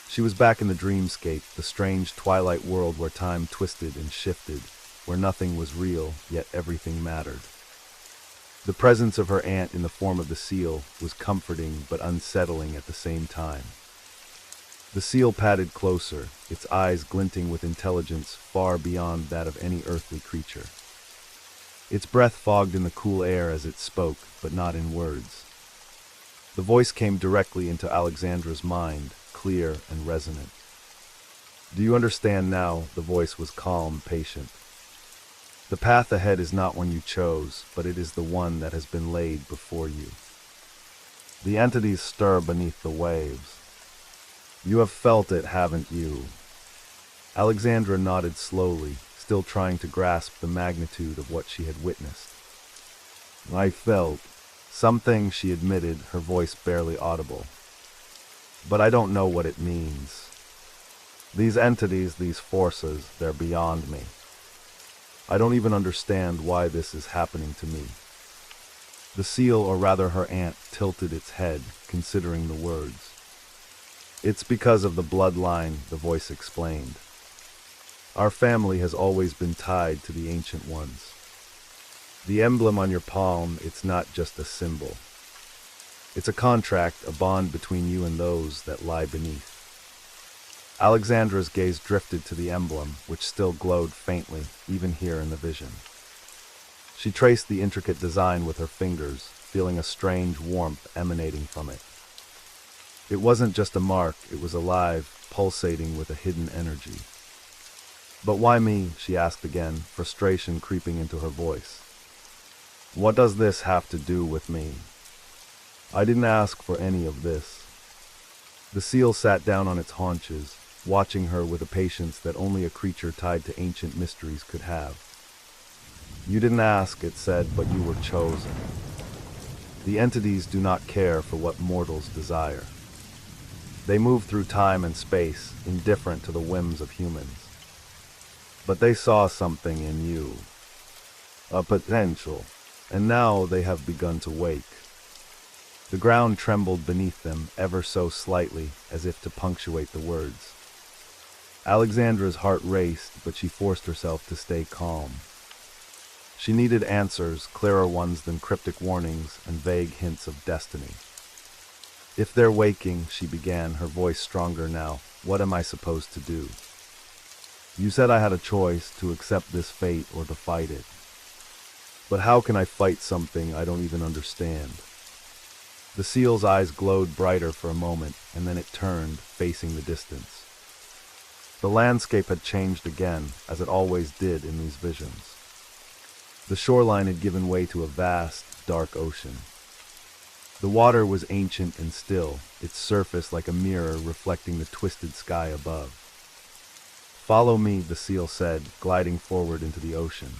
She was back in the dreamscape, the strange twilight world where time twisted and shifted, where nothing was real, yet everything mattered. The presence of her aunt in the form of the seal was comforting but unsettling at the same time. The seal padded closer, its eyes glinting with intelligence far beyond that of any earthly creature. Its breath fogged in the cool air as it spoke, but not in words. The voice came directly into Alexandra's mind, clear and resonant. "Do you understand now?" The voice was calm, patient. "The path ahead is not one you chose, but it is the one that has been laid before you. The entities stir beneath the waves. You have felt it, haven't you?" Alexandra nodded slowly, still trying to grasp the magnitude of what she had witnessed. "I felt something," she admitted, her voice barely audible. "But I don't know what it means. These entities, these forces, they're beyond me. I don't even understand why this is happening to me." The seal, or rather her aunt, tilted its head, considering the words. "It's because of the bloodline," the voice explained. "Our family has always been tied to the ancient ones. The emblem on your palm, it's not just a symbol. It's a contract, a bond between you and those that lie beneath." Alexandra's gaze drifted to the emblem, which still glowed faintly, even here in the vision. She traced the intricate design with her fingers, feeling a strange warmth emanating from it. It wasn't just a mark, it was alive, pulsating with a hidden energy. "But why me?" she asked again, frustration creeping into her voice. "What does this have to do with me? I didn't ask for any of this." The seal sat down on its haunches, watching her with a patience that only a creature tied to ancient mysteries could have. "You didn't ask," it said, "but you were chosen. The entities do not care for what mortals desire. They move through time and space, indifferent to the whims of humans. But they saw something in you, a potential, and now they have begun to wake." The ground trembled beneath them, ever so slightly, as if to punctuate the words. Alexandra's heart raced, but she forced herself to stay calm. She needed answers, clearer ones than cryptic warnings and vague hints of destiny. "If they're waking," she began, her voice stronger now, "what am I supposed to do? You said I had a choice, to accept this fate or to fight it. But how can I fight something I don't even understand?" The seal's eyes glowed brighter for a moment, and then it turned, facing the distance. The landscape had changed again, as it always did in these visions. The shoreline had given way to a vast, dark ocean. The water was ancient and still, its surface like a mirror reflecting the twisted sky above. "Follow me," the seal said, gliding forward into the ocean.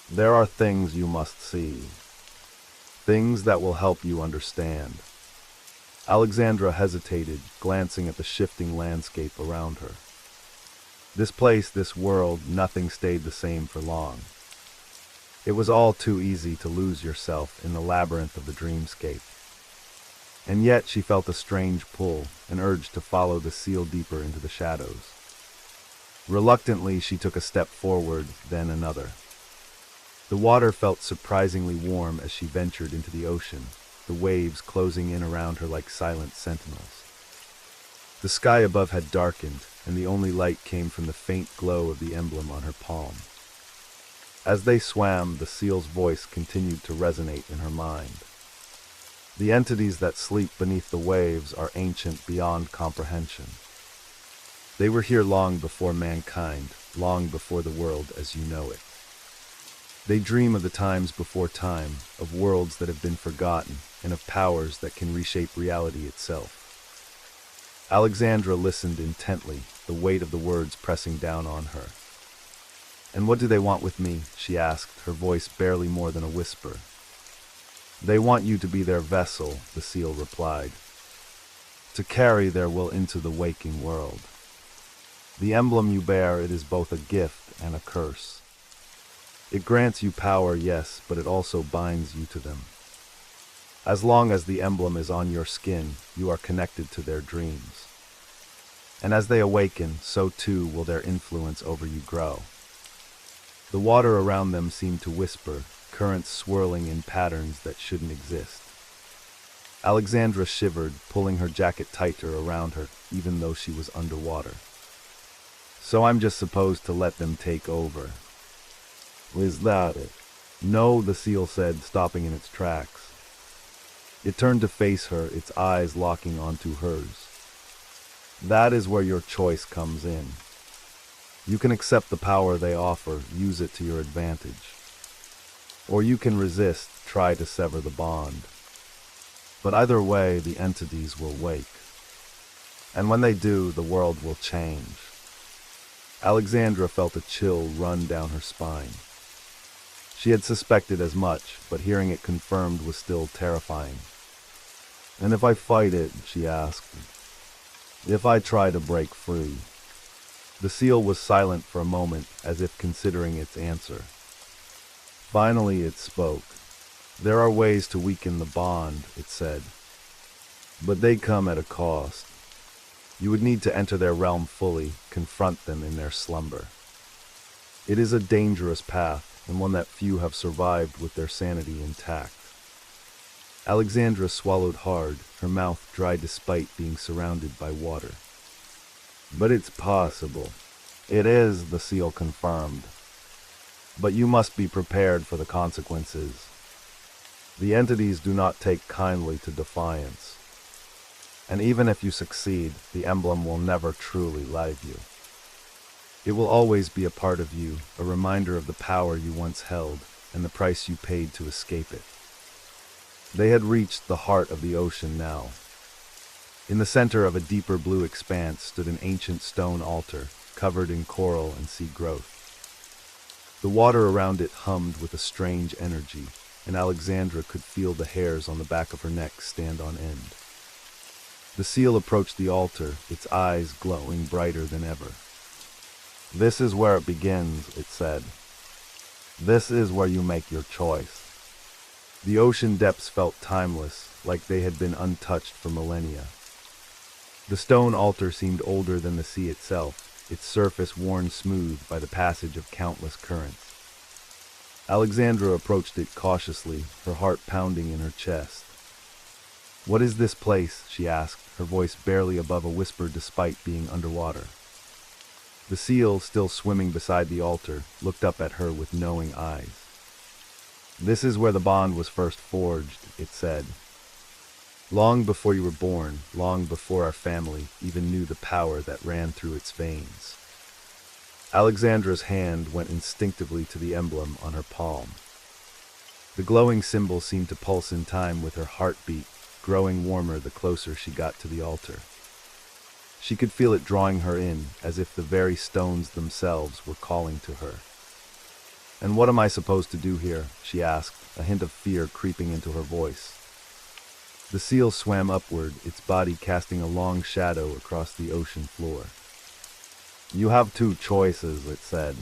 "There are things you must see. Things that will help you understand." Alexandra hesitated, glancing at the shifting landscape around her. This place, this world, nothing stayed the same for long. It was all too easy to lose yourself in the labyrinth of the dreamscape. And yet she felt a strange pull, an urge to follow the seal deeper into the shadows. Reluctantly, she took a step forward, then another. The water felt surprisingly warm as she ventured into the ocean, the waves closing in around her like silent sentinels. The sky above had darkened, and the only light came from the faint glow of the emblem on her palm. As they swam, the seal's voice continued to resonate in her mind. The entities that sleep beneath the waves are ancient beyond comprehension. They were here long before mankind, long before the world as you know it. They dream of the times before time, of worlds that have been forgotten, and of powers that can reshape reality itself. Alexandra listened intently, the weight of the words pressing down on her. "And what do they want with me?" she asked, her voice barely more than a whisper. "They want you to be their vessel," the seal replied, "to carry their will into the waking world. The emblem you bear, it is both a gift and a curse. It grants you power, yes, but it also binds you to them. As long as the emblem is on your skin, you are connected to their dreams. And as they awaken, so too will their influence over you grow." The water around them seemed to whisper, currents swirling in patterns that shouldn't exist. Alexandra shivered, pulling her jacket tighter around her, even though she was underwater. "So I'm just supposed to let them take over? Is that it?" "No," the seal said, stopping in its tracks. It turned to face her, its eyes locking onto hers. "That is where your choice comes in. You can accept the power they offer, use it to your advantage. Or you can resist, try to sever the bond. But either way, the entities will wake. And when they do, the world will change." Alexandra felt a chill run down her spine. She had suspected as much, but hearing it confirmed was still terrifying. "And if I fight it?" she asked. "If I try to break free?" The seal was silent for a moment, as if considering its answer. Finally it spoke. "There are ways to weaken the bond," it said. "But they come at a cost. You would need to enter their realm fully, confront them in their slumber. It is a dangerous path, and one that few have survived with their sanity intact." Alexandra swallowed hard, her mouth dry despite being surrounded by water. "But it's possible." "It is," the seal confirmed. "But you must be prepared for the consequences. The entities do not take kindly to defiance. And even if you succeed, the emblem will never truly leave you. It will always be a part of you, a reminder of the power you once held and the price you paid to escape it." They had reached the heart of the ocean now. In the center of a deeper blue expanse stood an ancient stone altar, covered in coral and sea growth. The water around it hummed with a strange energy, and Alexandra could feel the hairs on the back of her neck stand on end. The seal approached the altar, its eyes glowing brighter than ever. "This is where it begins," it said. "This is where you make your choice." The ocean depths felt timeless, like they had been untouched for millennia. The stone altar seemed older than the sea itself, its surface worn smooth by the passage of countless currents. Alexandra approached it cautiously, her heart pounding in her chest. "What is this place?" she asked, her voice barely above a whisper despite being underwater. The seal, still swimming beside the altar, looked up at her with knowing eyes. "This is where the bond was first forged," it said. "Long before you were born, long before our family even knew the power that ran through its veins." Alexandra's hand went instinctively to the emblem on her palm. The glowing symbol seemed to pulse in time with her heartbeat, growing warmer the closer she got to the altar. She could feel it drawing her in, as if the very stones themselves were calling to her. "And what am I supposed to do here?" she asked, a hint of fear creeping into her voice. The seal swam upward, its body casting a long shadow across the ocean floor. "You have two choices," it said.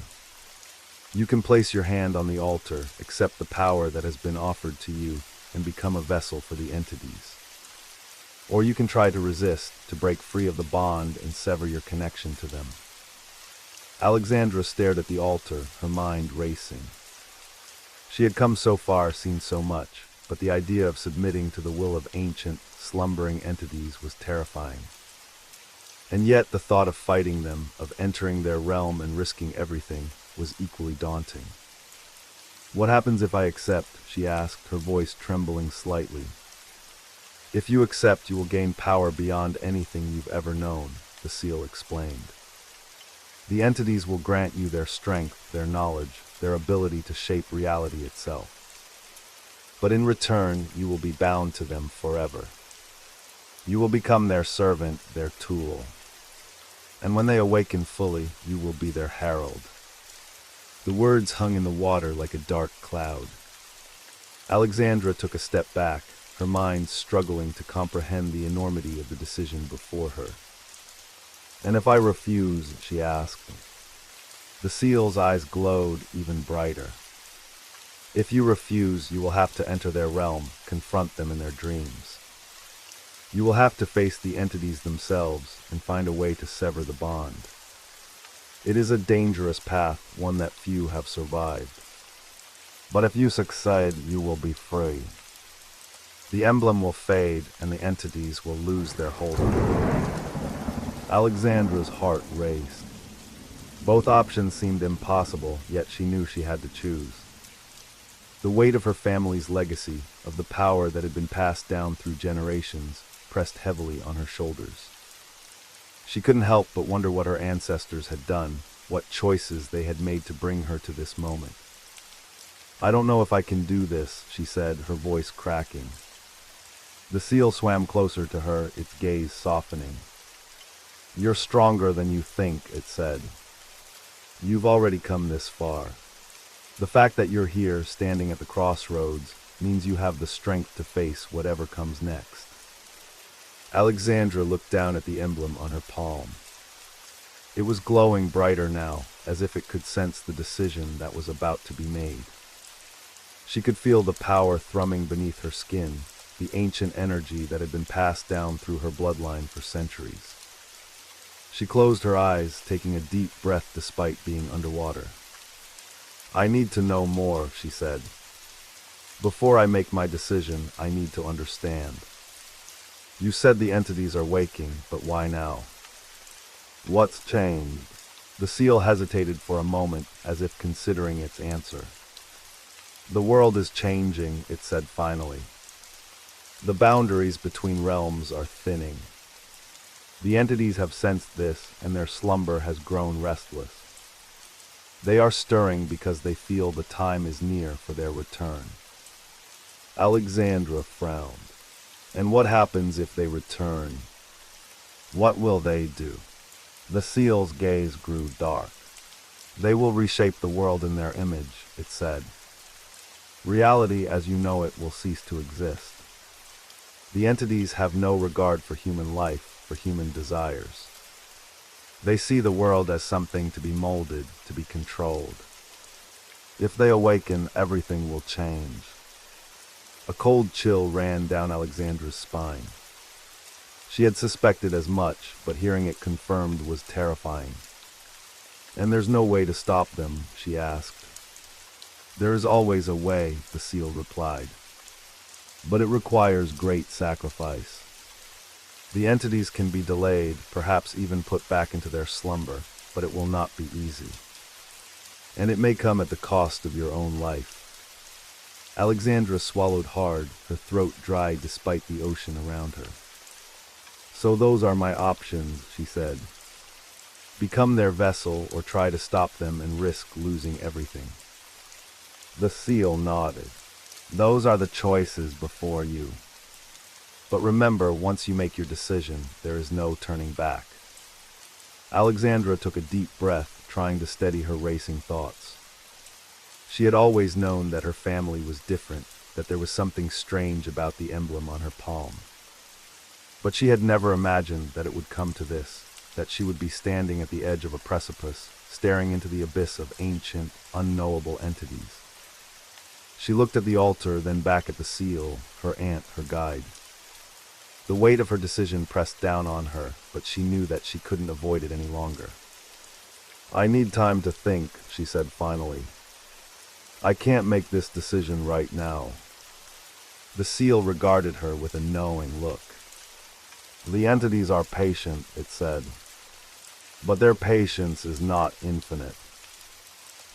"You can place your hand on the altar, accept the power that has been offered to you, and become a vessel for the entities. Or you can try to resist, to break free of the bond and sever your connection to them." Alexandra stared at the altar, her mind racing. She had come so far, seen so much, but the idea of submitting to the will of ancient, slumbering entities was terrifying. And yet the thought of fighting them, of entering their realm and risking everything, was equally daunting. "What happens if I accept?" she asked, her voice trembling slightly. "If you accept, you will gain power beyond anything you've ever known," the seal explained. "The entities will grant you their strength, their knowledge, their ability to shape reality itself. But in return, you will be bound to them forever. You will become their servant, their tool. And when they awaken fully, you will be their herald." The words hung in the water like a dark cloud. Alexandra took a step back, her mind struggling to comprehend the enormity of the decision before her. "And if I refuse?" she asked. The seal's eyes glowed even brighter. "If you refuse, you will have to enter their realm, confront them in their dreams. You will have to face the entities themselves and find a way to sever the bond. It is a dangerous path, one that few have survived. But if you succeed, you will be free. The emblem will fade, and the entities will lose their hold on you." Alexandra's heart raced. Both options seemed impossible, yet she knew she had to choose. The weight of her family's legacy, of the power that had been passed down through generations, pressed heavily on her shoulders. She couldn't help but wonder what her ancestors had done, what choices they had made to bring her to this moment. "I don't know if I can do this," she said, her voice cracking. The seal swam closer to her, its gaze softening. "You're stronger than you think," it said. "You've already come this far. The fact that you're here, standing at the crossroads, means you have the strength to face whatever comes next." Alexandra looked down at the emblem on her palm. It was glowing brighter now, as if it could sense the decision that was about to be made. She could feel the power thrumming beneath her skin, the ancient energy that had been passed down through her bloodline for centuries. She closed her eyes, taking a deep breath despite being underwater. "I need to know more," she said. "Before I make my decision, I need to understand. You said the entities are waking, but why now? What's changed?" The seal hesitated for a moment, as if considering its answer. "The world is changing," it said finally. "The boundaries between realms are thinning. The entities have sensed this, and their slumber has grown restless. They are stirring because they feel the time is near for their return." Alexandra frowned. "And what happens if they return? What will they do?" The seal's gaze grew dark. "They will reshape the world in their image," it said. "Reality as you know it will cease to exist. The entities have no regard for human life, for human desires. They see the world as something to be molded, to be controlled. If they awaken, everything will change." A cold chill ran down Alexandra's spine. She had suspected as much, but hearing it confirmed was terrifying. "And there's no way to stop them?" she asked. "There is always a way," the seal replied. "But it requires great sacrifice. The entities can be delayed, perhaps even put back into their slumber, but it will not be easy. And it may come at the cost of your own life." Alexandra swallowed hard, her throat dry despite the ocean around her. "So those are my options," she said. "Become their vessel or try to stop them and risk losing everything." The seal nodded. "Those are the choices before you. But remember, once you make your decision, there is no turning back." Alexandra took a deep breath, trying to steady her racing thoughts. She had always known that her family was different, that there was something strange about the emblem on her palm. But she had never imagined that it would come to this, that she would be standing at the edge of a precipice, staring into the abyss of ancient, unknowable entities. She looked at the altar, then back at the seal, her aunt, her guide. The weight of her decision pressed down on her, but she knew that she couldn't avoid it any longer. I need time to think, she said finally. I can't make this decision right now. The seal regarded her with a knowing look. The entities are patient, it said, but their patience is not infinite.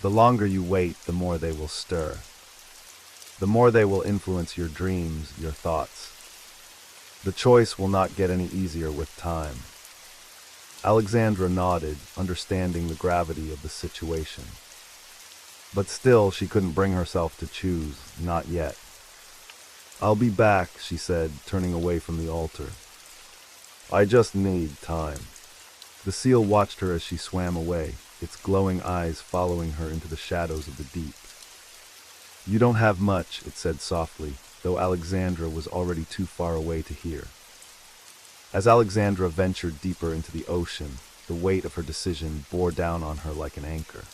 The longer you wait, the more they will stir. The more they will influence your dreams, your thoughts. The choice will not get any easier with time. Alexandra nodded, understanding the gravity of the situation. But still, she couldn't bring herself to choose, not yet. I'll be back, she said, turning away from the altar. I just need time. The seal watched her as she swam away, its glowing eyes following her into the shadows of the deep. You don't have much, it said softly, though Alexandra was already too far away to hear. As Alexandra ventured deeper into the ocean, the weight of her decision bore down on her like an anchor.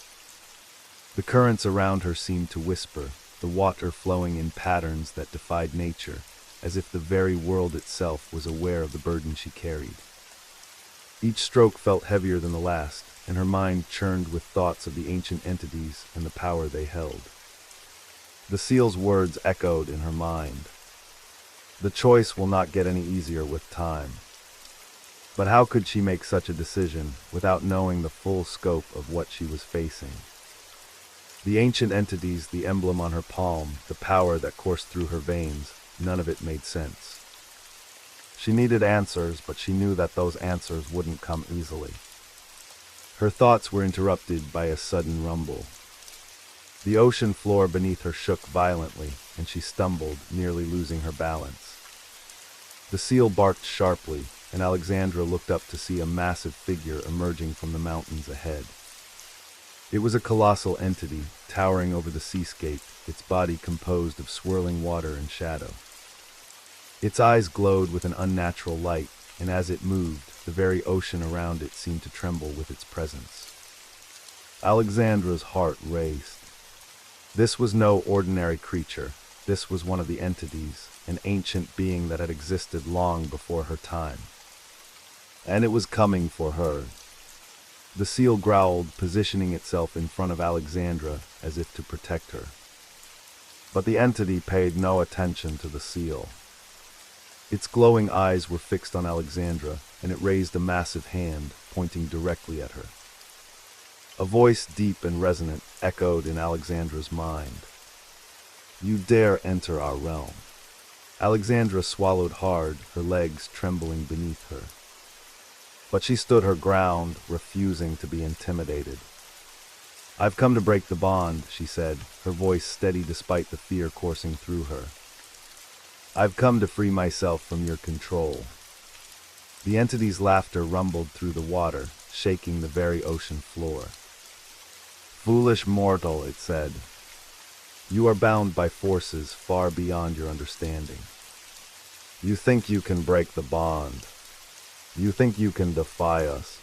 The currents around her seemed to whisper, the water flowing in patterns that defied nature, as if the very world itself was aware of the burden she carried. Each stroke felt heavier than the last, and her mind churned with thoughts of the ancient entities and the power they held. The seal's words echoed in her mind. The choice will not get any easier with time. But how could she make such a decision without knowing the full scope of what she was facing? The ancient entities, the emblem on her palm, the power that coursed through her veins, none of it made sense. She needed answers, but she knew that those answers wouldn't come easily. Her thoughts were interrupted by a sudden rumble. The ocean floor beneath her shook violently, and she stumbled, nearly losing her balance. The seal barked sharply, and Alexandra looked up to see a massive figure emerging from the mountains ahead. It was a colossal entity, towering over the seascape, its body composed of swirling water and shadow. Its eyes glowed with an unnatural light, and as it moved, the very ocean around it seemed to tremble with its presence. Alexandra's heart raced. This was no ordinary creature. This was one of the entities, an ancient being that had existed long before her time. And it was coming for her. The seal growled, positioning itself in front of Alexandra as if to protect her. But the entity paid no attention to the seal. Its glowing eyes were fixed on Alexandra, and it raised a massive hand, pointing directly at her. A voice deep and resonant echoed in Alexandra's mind. You dare enter our realm. Alexandra swallowed hard, her legs trembling beneath her. But she stood her ground, refusing to be intimidated. I've come to break the bond, she said, her voice steady despite the fear coursing through her. I've come to free myself from your control. The entity's laughter rumbled through the water, shaking the very ocean floor. Foolish mortal, it said. You are bound by forces far beyond your understanding. You think you can break the bond. You think you can defy us.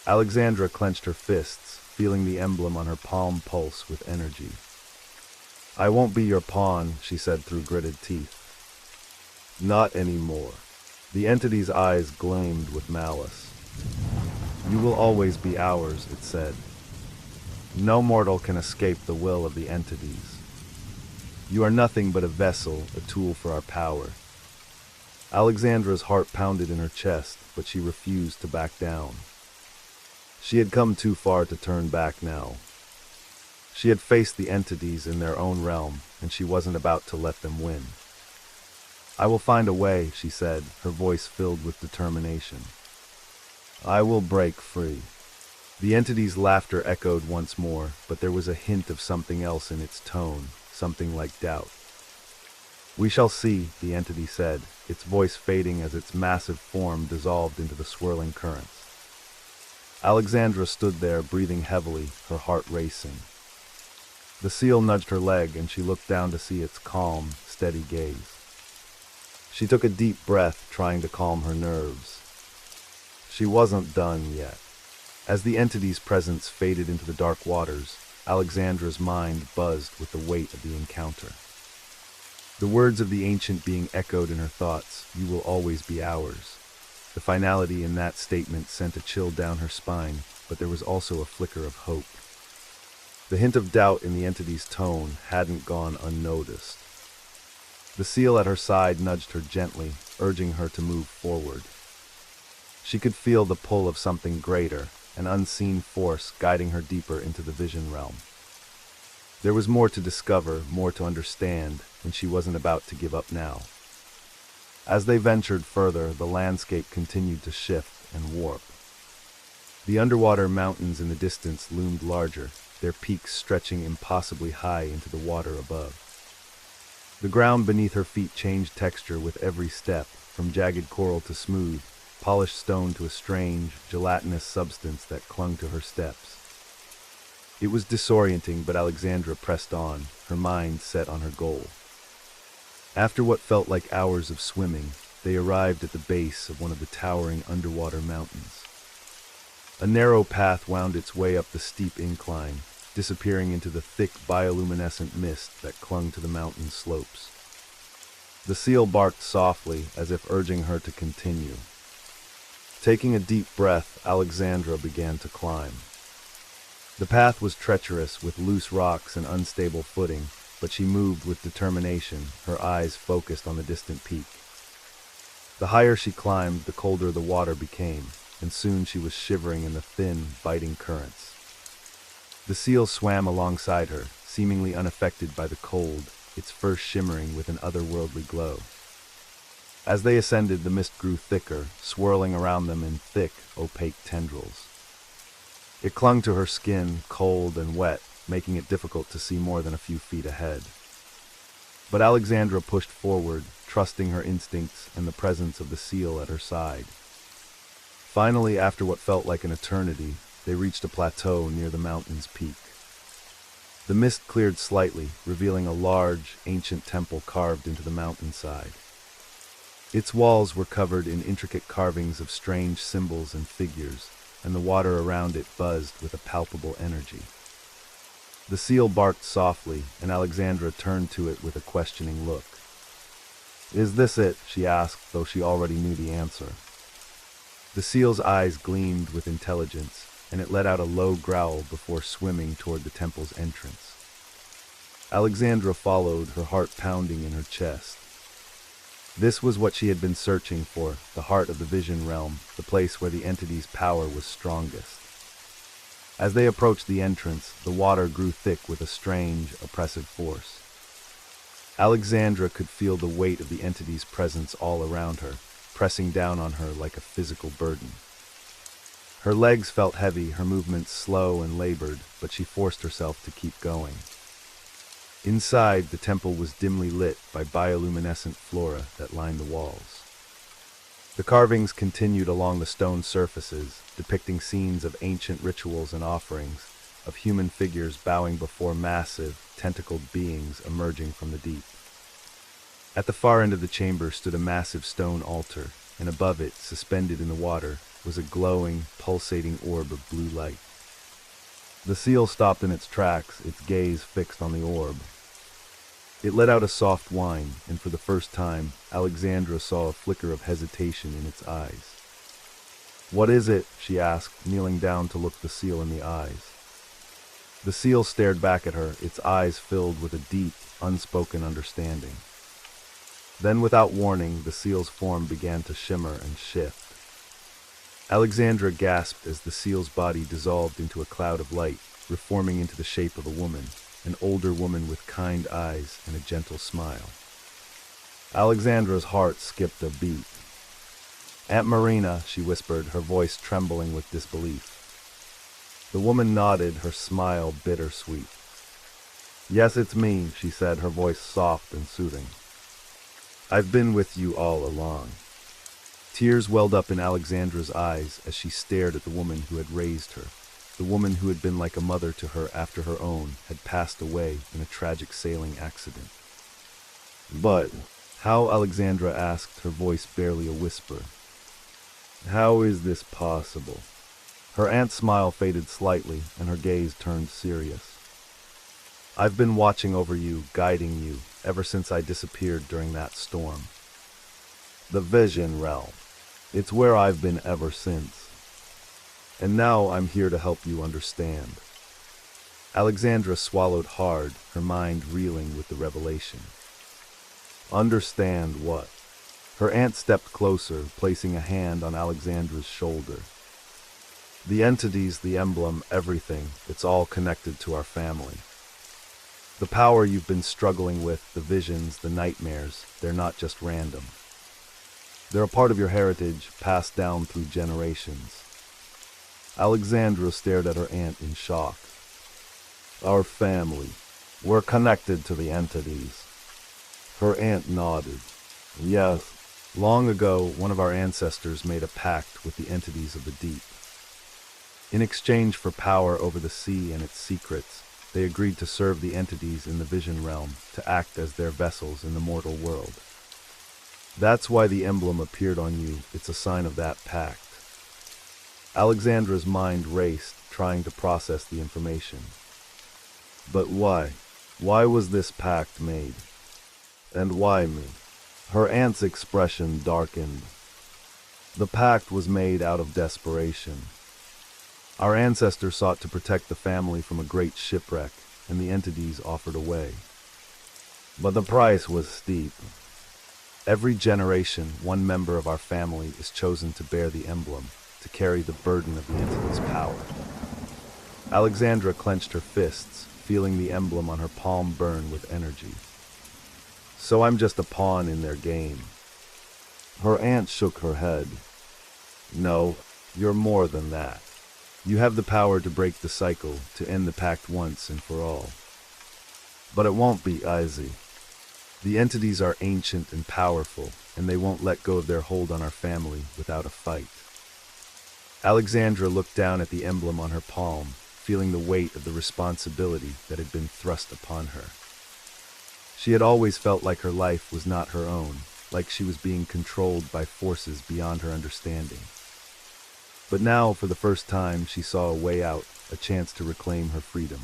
Alexandra clenched her fists, feeling the emblem on her palm pulse with energy. I won't be your pawn, she said through gritted teeth. Not anymore. The entity's eyes gleamed with malice. You will always be ours, it said. No mortal can escape the will of the entities. You are nothing but a vessel, a tool for our power. Alexandra's heart pounded in her chest, but she refused to back down. She had come too far to turn back now. She had faced the entities in their own realm, and she wasn't about to let them win. I will find a way, she said, her voice filled with determination. I will break free. The entity's laughter echoed once more, but there was a hint of something else in its tone, something like doubt. We shall see, the entity said, its voice fading as its massive form dissolved into the swirling currents. Alexandra stood there, breathing heavily, her heart racing. The seal nudged her leg, and she looked down to see its calm, steady gaze. She took a deep breath, trying to calm her nerves. She wasn't done yet. As the entity's presence faded into the dark waters, Alexandra's mind buzzed with the weight of the encounter. The words of the ancient being echoed in her thoughts, you will always be ours. The finality in that statement sent a chill down her spine, but there was also a flicker of hope. The hint of doubt in the entity's tone hadn't gone unnoticed. The seal at her side nudged her gently, urging her to move forward. She could feel the pull of something greater, an unseen force guiding her deeper into the vision realm. There was more to discover, more to understand, and she wasn't about to give up now. As they ventured further, the landscape continued to shift and warp. The underwater mountains in the distance loomed larger, their peaks stretching impossibly high into the water above. The ground beneath her feet changed texture with every step, from jagged coral to smooth, polished stone to a strange, gelatinous substance that clung to her steps. It was disorienting, but Alexandra pressed on, her mind set on her goal. After what felt like hours of swimming, they arrived at the base of one of the towering underwater mountains. A narrow path wound its way up the steep incline, disappearing into the thick bioluminescent mist that clung to the mountain slopes. The seal barked softly, as if urging her to continue. Taking a deep breath, Alexandra began to climb. The path was treacherous, with loose rocks and unstable footing, but she moved with determination, her eyes focused on the distant peak. The higher she climbed, the colder the water became, and soon she was shivering in the thin, biting currents. The seal swam alongside her, seemingly unaffected by the cold, its fur shimmering with an otherworldly glow. As they ascended, the mist grew thicker, swirling around them in thick, opaque tendrils. It clung to her skin, cold and wet, making it difficult to see more than a few feet ahead. But Alexandra pushed forward, trusting her instincts and the presence of the seal at her side. Finally, after what felt like an eternity, they reached a plateau near the mountain's peak. The mist cleared slightly, revealing a large, ancient temple carved into the mountainside. Its walls were covered in intricate carvings of strange symbols and figures, and the water around it buzzed with a palpable energy. The seal barked softly, and Alexandra turned to it with a questioning look. "Is this it?" she asked, though she already knew the answer. The seal's eyes gleamed with intelligence, and it let out a low growl before swimming toward the temple's entrance. Alexandra followed, her heart pounding in her chest. This was what she had been searching for, the heart of the vision realm, the place where the entity's power was strongest. As they approached the entrance, the water grew thick with a strange, oppressive force. Alexandra could feel the weight of the entity's presence all around her, pressing down on her like a physical burden. Her legs felt heavy, her movements slow and labored, but she forced herself to keep going. Inside, the temple was dimly lit by bioluminescent flora that lined the walls. The carvings continued along the stone surfaces, depicting scenes of ancient rituals and offerings, of human figures bowing before massive, tentacled beings emerging from the deep. At the far end of the chamber stood a massive stone altar, and above it, suspended in the water, was a glowing, pulsating orb of blue light. The seal stopped in its tracks, its gaze fixed on the orb. It let out a soft whine, and for the first time, Alexandra saw a flicker of hesitation in its eyes. "What is it?" she asked, kneeling down to look the seal in the eyes. The seal stared back at her, its eyes filled with a deep, unspoken understanding. Then, without warning, the seal's form began to shimmer and shift. Alexandra gasped as the seal's body dissolved into a cloud of light, reforming into the shape of a woman, an older woman with kind eyes and a gentle smile. Alexandra's heart skipped a beat. "Aunt Marina," she whispered, her voice trembling with disbelief. The woman nodded, her smile bittersweet. "Yes, it's me," she said, her voice soft and soothing. "I've been with you all along." Tears welled up in Alexandra's eyes as she stared at the woman who had raised her. The woman who had been like a mother to her after her own had passed away in a tragic sailing accident. "But how?" Alexandra asked, her voice barely a whisper. "How is this possible?" Her aunt's smile faded slightly, and her gaze turned serious. "I've been watching over you, guiding you, ever since I disappeared during that storm. The vision realm. It's where I've been ever since. And now I'm here to help you understand. Alexandra swallowed hard, her mind reeling with the revelation. Understand what? Her aunt stepped closer, placing a hand on Alexandra's shoulder. The entities, the emblem, everything, it's all connected to our family. The power you've been struggling with, the visions, the nightmares, they're not just random. They're a part of your heritage, passed down through generations. Alexandra stared at her aunt in shock. Our family. We're connected to the entities. Her aunt nodded. Yes, long ago, one of our ancestors made a pact with the entities of the deep. In exchange for power over the sea and its secrets, they agreed to serve the entities in the vision realm, to act as their vessels in the mortal world. That's why the emblem appeared on you. It's a sign of that pact. Alexandra's mind raced, trying to process the information. But why? Why was this pact made? And why me? Her aunt's expression darkened. The pact was made out of desperation. Our ancestors sought to protect the family from a great shipwreck, and the entities offered a way. But the price was steep. Every generation, one member of our family is chosen to bear the emblem, to carry the burden of the entity's power. Alexandra clenched her fists, feeling the emblem on her palm burn with energy. So I'm just a pawn in their game. Her aunt shook her head. No, you're more than that. You have the power to break the cycle, to end the pact once and for all. But it won't be easy. The entities are ancient and powerful, and they won't let go of their hold on our family without a fight. Alexandra looked down at the emblem on her palm, feeling the weight of the responsibility that had been thrust upon her. She had always felt like her life was not her own, like she was being controlled by forces beyond her understanding. But now, for the first time, she saw a way out, a chance to reclaim her freedom.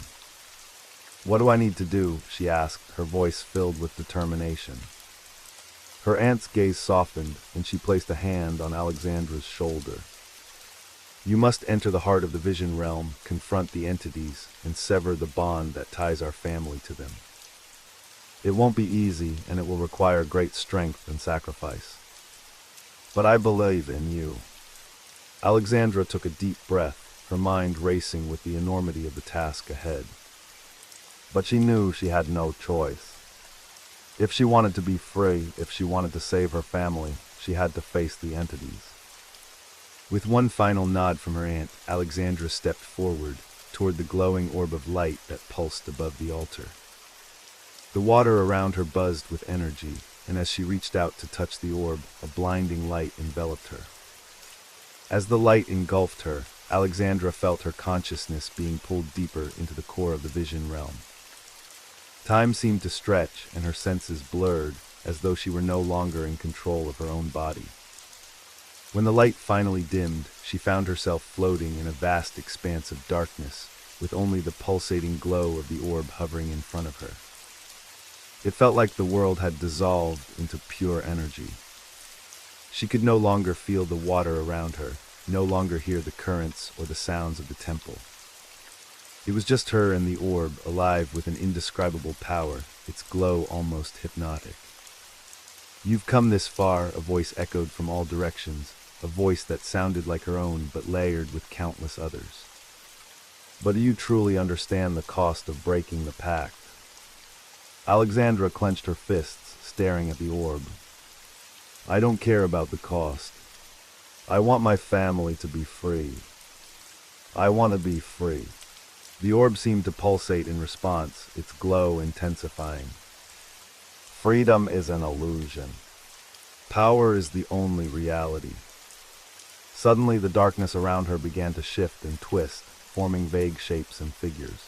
What do I need to do? She asked, her voice filled with determination. Her aunt's gaze softened, and she placed a hand on Alexandra's shoulder. You must enter the heart of the vision realm, confront the entities, and sever the bond that ties our family to them. It won't be easy, and it will require great strength and sacrifice. But I believe in you. Alexandra took a deep breath, her mind racing with the enormity of the task ahead. But she knew she had no choice. If she wanted to be free, if she wanted to save her family, she had to face the entities. With one final nod from her aunt, Alexandra stepped forward, toward the glowing orb of light that pulsed above the altar. The water around her buzzed with energy, and as she reached out to touch the orb, a blinding light enveloped her. As the light engulfed her, Alexandra felt her consciousness being pulled deeper into the core of the vision realm. Time seemed to stretch, and her senses blurred, as though she were no longer in control of her own body. When the light finally dimmed, she found herself floating in a vast expanse of darkness, with only the pulsating glow of the orb hovering in front of her. It felt like the world had dissolved into pure energy. She could no longer feel the water around her, no longer hear the currents or the sounds of the temple. It was just her and the orb, alive with an indescribable power, its glow almost hypnotic. You've come this far, a voice echoed from all directions, a voice that sounded like her own but layered with countless others. But do you truly understand the cost of breaking the pact? Alexandra clenched her fists, staring at the orb. I don't care about the cost. I want my family to be free. I want to be free. The orb seemed to pulsate in response, its glow intensifying. Freedom is an illusion. Power is the only reality. Suddenly, the darkness around her began to shift and twist, forming vague shapes and figures.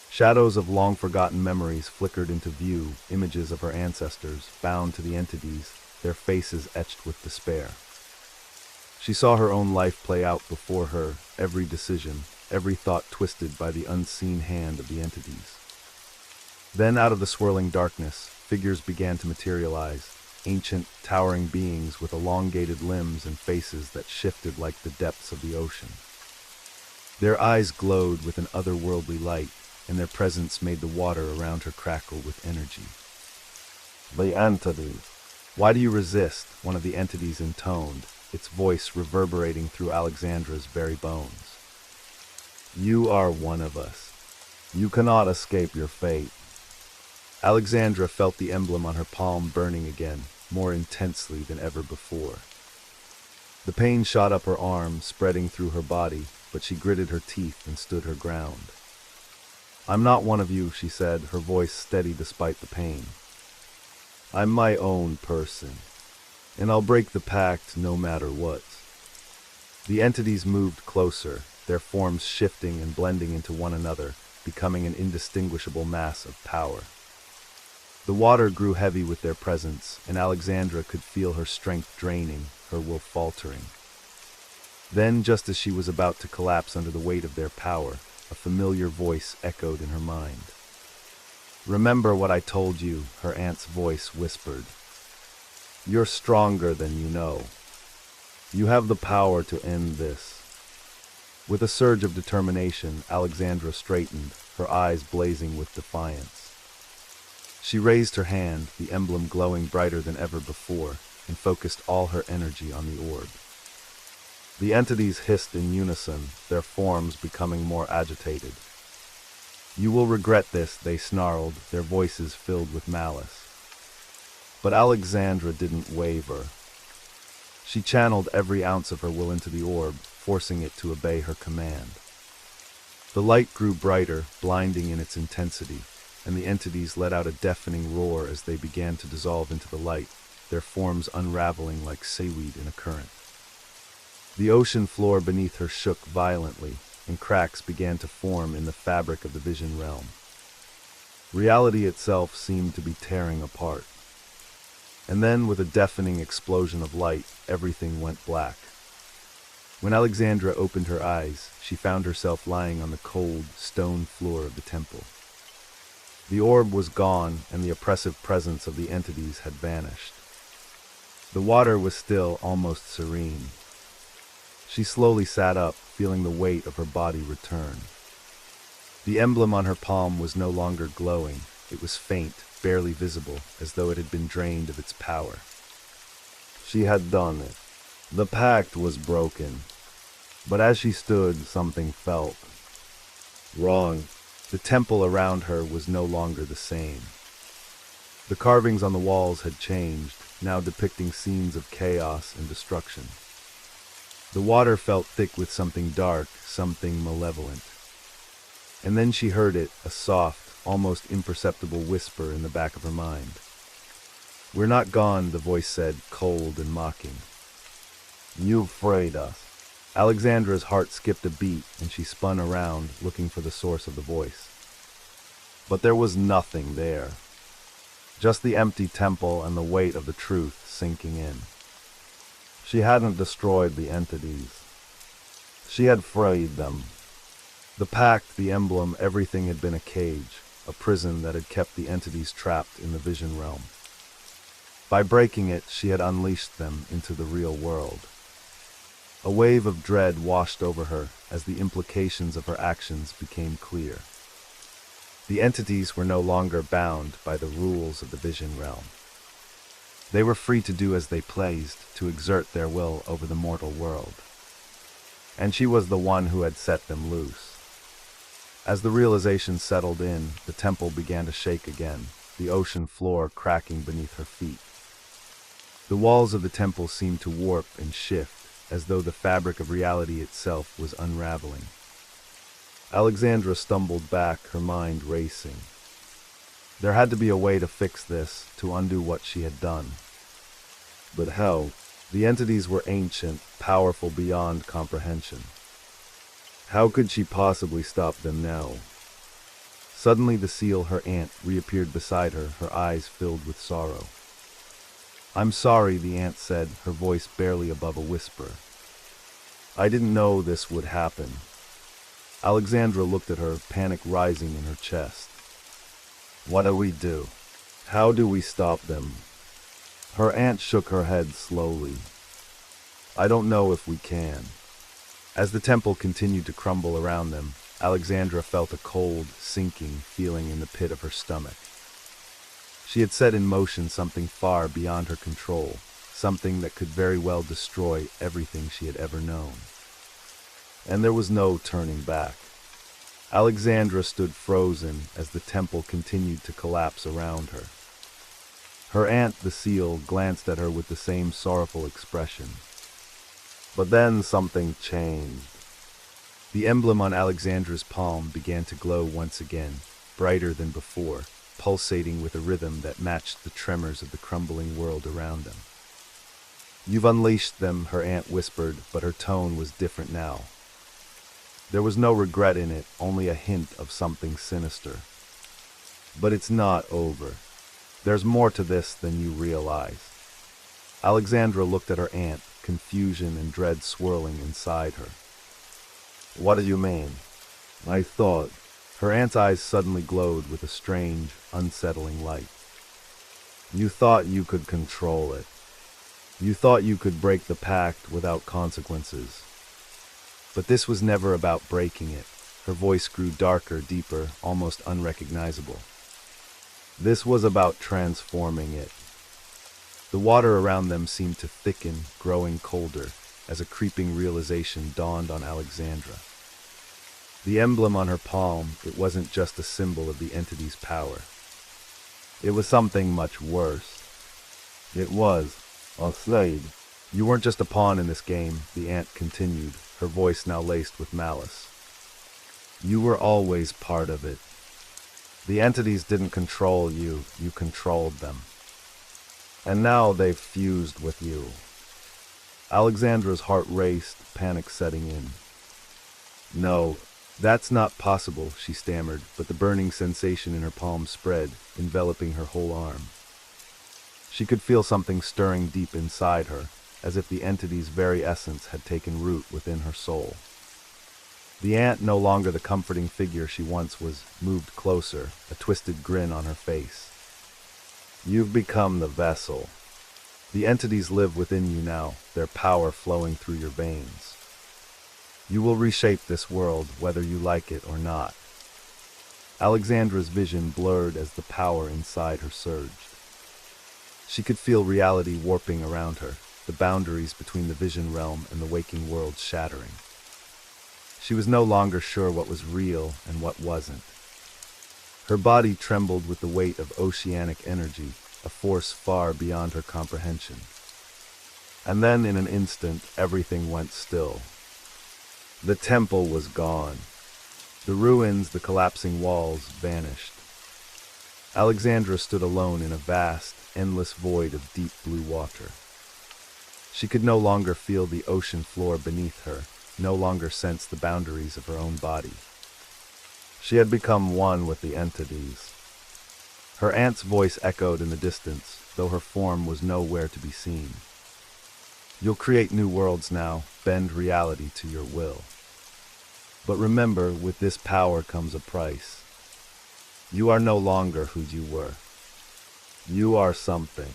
Shadows of long-forgotten memories flickered into view, images of her ancestors, bound to the entities, their faces etched with despair. She saw her own life play out before her, every decision, every thought twisted by the unseen hand of the entities. Then, out of the swirling darkness, figures began to materialize, ancient, towering beings with elongated limbs and faces that shifted like the depths of the ocean. Their eyes glowed with an otherworldly light, and their presence made the water around her crackle with energy. The entities. Why do you resist? One of the entities intoned, its voice reverberating through Alexandra's very bones. You are one of us. You cannot escape your fate. Alexandra felt the emblem on her palm burning again, more intensely than ever before. The pain shot up her arm, spreading through her body, but she gritted her teeth and stood her ground. I'm not one of you, she said, her voice steady despite the pain. I'm my own person, and I'll break the pact no matter what. The entities moved closer, their forms shifting and blending into one another, becoming an indistinguishable mass of power. The water grew heavy with their presence, and Alexandra could feel her strength draining, her will faltering. Then, just as she was about to collapse under the weight of their power, a familiar voice echoed in her mind. Remember what I told you, her aunt's voice whispered. You're stronger than you know. You have the power to end this. With a surge of determination, Alexandra straightened, her eyes blazing with defiance. She raised her hand, the emblem glowing brighter than ever before, and focused all her energy on the orb. The entities hissed in unison, their forms becoming more agitated. You will regret this, they snarled, their voices filled with malice. But Alexandra didn't waver. She channeled every ounce of her will into the orb, forcing it to obey her command. The light grew brighter, blinding in its intensity, and the entities let out a deafening roar as they began to dissolve into the light, their forms unraveling like seaweed in a current. The ocean floor beneath her shook violently, and cracks began to form in the fabric of the vision realm. Reality itself seemed to be tearing apart. And then, with a deafening explosion of light, everything went black. When Alexandra opened her eyes, she found herself lying on the cold, stone floor of the temple. The orb was gone, and the oppressive presence of the entities had vanished. The water was still almost serene. She slowly sat up, feeling the weight of her body return. The emblem on her palm was no longer glowing. It was faint, barely visible, as though it had been drained of its power. She had done it. The pact was broken. But as she stood, something felt wrong. The temple around her was no longer the same. The carvings on the walls had changed, now depicting scenes of chaos and destruction. The water felt thick with something dark, something malevolent. And then she heard it, a soft, almost imperceptible whisper in the back of her mind. We're not gone, the voice said, cold and mocking. You afraid us. Alexandra's heart skipped a beat, and she spun around, looking for the source of the voice. But there was nothing there. Just the empty temple and the weight of the truth sinking in. She hadn't destroyed the entities. She had freed them. The pact, the emblem, everything had been a cage, a prison that had kept the entities trapped in the vision realm. By breaking it, she had unleashed them into the real world. A wave of dread washed over her as the implications of her actions became clear. The entities were no longer bound by the rules of the vision realm. They were free to do as they pleased, to exert their will over the mortal world. And she was the one who had set them loose. As the realization settled in, the temple began to shake again, the ocean floor cracking beneath her feet. The walls of the temple seemed to warp and shift, as though the fabric of reality itself was unraveling. Alexandra stumbled back, her mind racing. There had to be a way to fix this, to undo what she had done. But how? The entities were ancient, powerful beyond comprehension. How could she possibly stop them now? Suddenly the seal, her aunt, reappeared beside her, her eyes filled with sorrow. I'm sorry, the aunt said, her voice barely above a whisper. I didn't know this would happen. Alexandra looked at her, panic rising in her chest. What do we do? How do we stop them? Her aunt shook her head slowly. I don't know if we can. As the temple continued to crumble around them, Alexandra felt a cold, sinking feeling in the pit of her stomach. She had set in motion something far beyond her control, something that could very well destroy everything she had ever known. And there was no turning back. Alexandra stood frozen as the temple continued to collapse around her. Her aunt, the seal, glanced at her with the same sorrowful expression. But then something changed. The emblem on Alexandra's palm began to glow once again, brighter than before, pulsating with a rhythm that matched the tremors of the crumbling world around them. "You've unleashed them," her aunt whispered, but her tone was different now. There was no regret in it, only a hint of something sinister. "But it's not over. There's more to this than you realize." Alexandra looked at her aunt, confusion and dread swirling inside her. "What do you mean?" "I thought—" Her aunt's eyes suddenly glowed with a strange, unsettling light. "You thought you could control it. You thought you could break the pact without consequences. But this was never about breaking it." Her voice grew darker, deeper, almost unrecognizable. "This was about transforming it." The water around them seemed to thicken, growing colder, as a creeping realization dawned on Alexandra. The emblem on her palm, it wasn't just a symbol of the entity's power. It was something much worse. It was a slave. "You weren't just a pawn in this game," the aunt continued, her voice now laced with malice. "You were always part of it. The entities didn't control you, you controlled them. And now they've fused with you." Alexandra's heart raced, panic setting in. "No, that's not possible," she stammered, but the burning sensation in her palm spread, enveloping her whole arm. She could feel something stirring deep inside her, as if the entity's very essence had taken root within her soul. The aunt, no longer the comforting figure she once was, moved closer, a twisted grin on her face. "You've become the vessel. The entities live within you now, their power flowing through your veins. You will reshape this world, whether you like it or not." Alexandra's vision blurred as the power inside her surged. She could feel reality warping around her, the boundaries between the vision realm and the waking world shattering. She was no longer sure what was real and what wasn't. Her body trembled with the weight of oceanic energy, a force far beyond her comprehension. And then, in an instant, everything went still. The temple was gone. The ruins, the collapsing walls, vanished. Alexandra stood alone in a vast, endless void of deep blue water. She could no longer feel the ocean floor beneath her, no longer sense the boundaries of her own body. She had become one with the entities. Her aunt's voice echoed in the distance, though her form was nowhere to be seen. "You'll create new worlds now, bend reality to your will. But remember, with this power comes a price. You are no longer who you were. You are something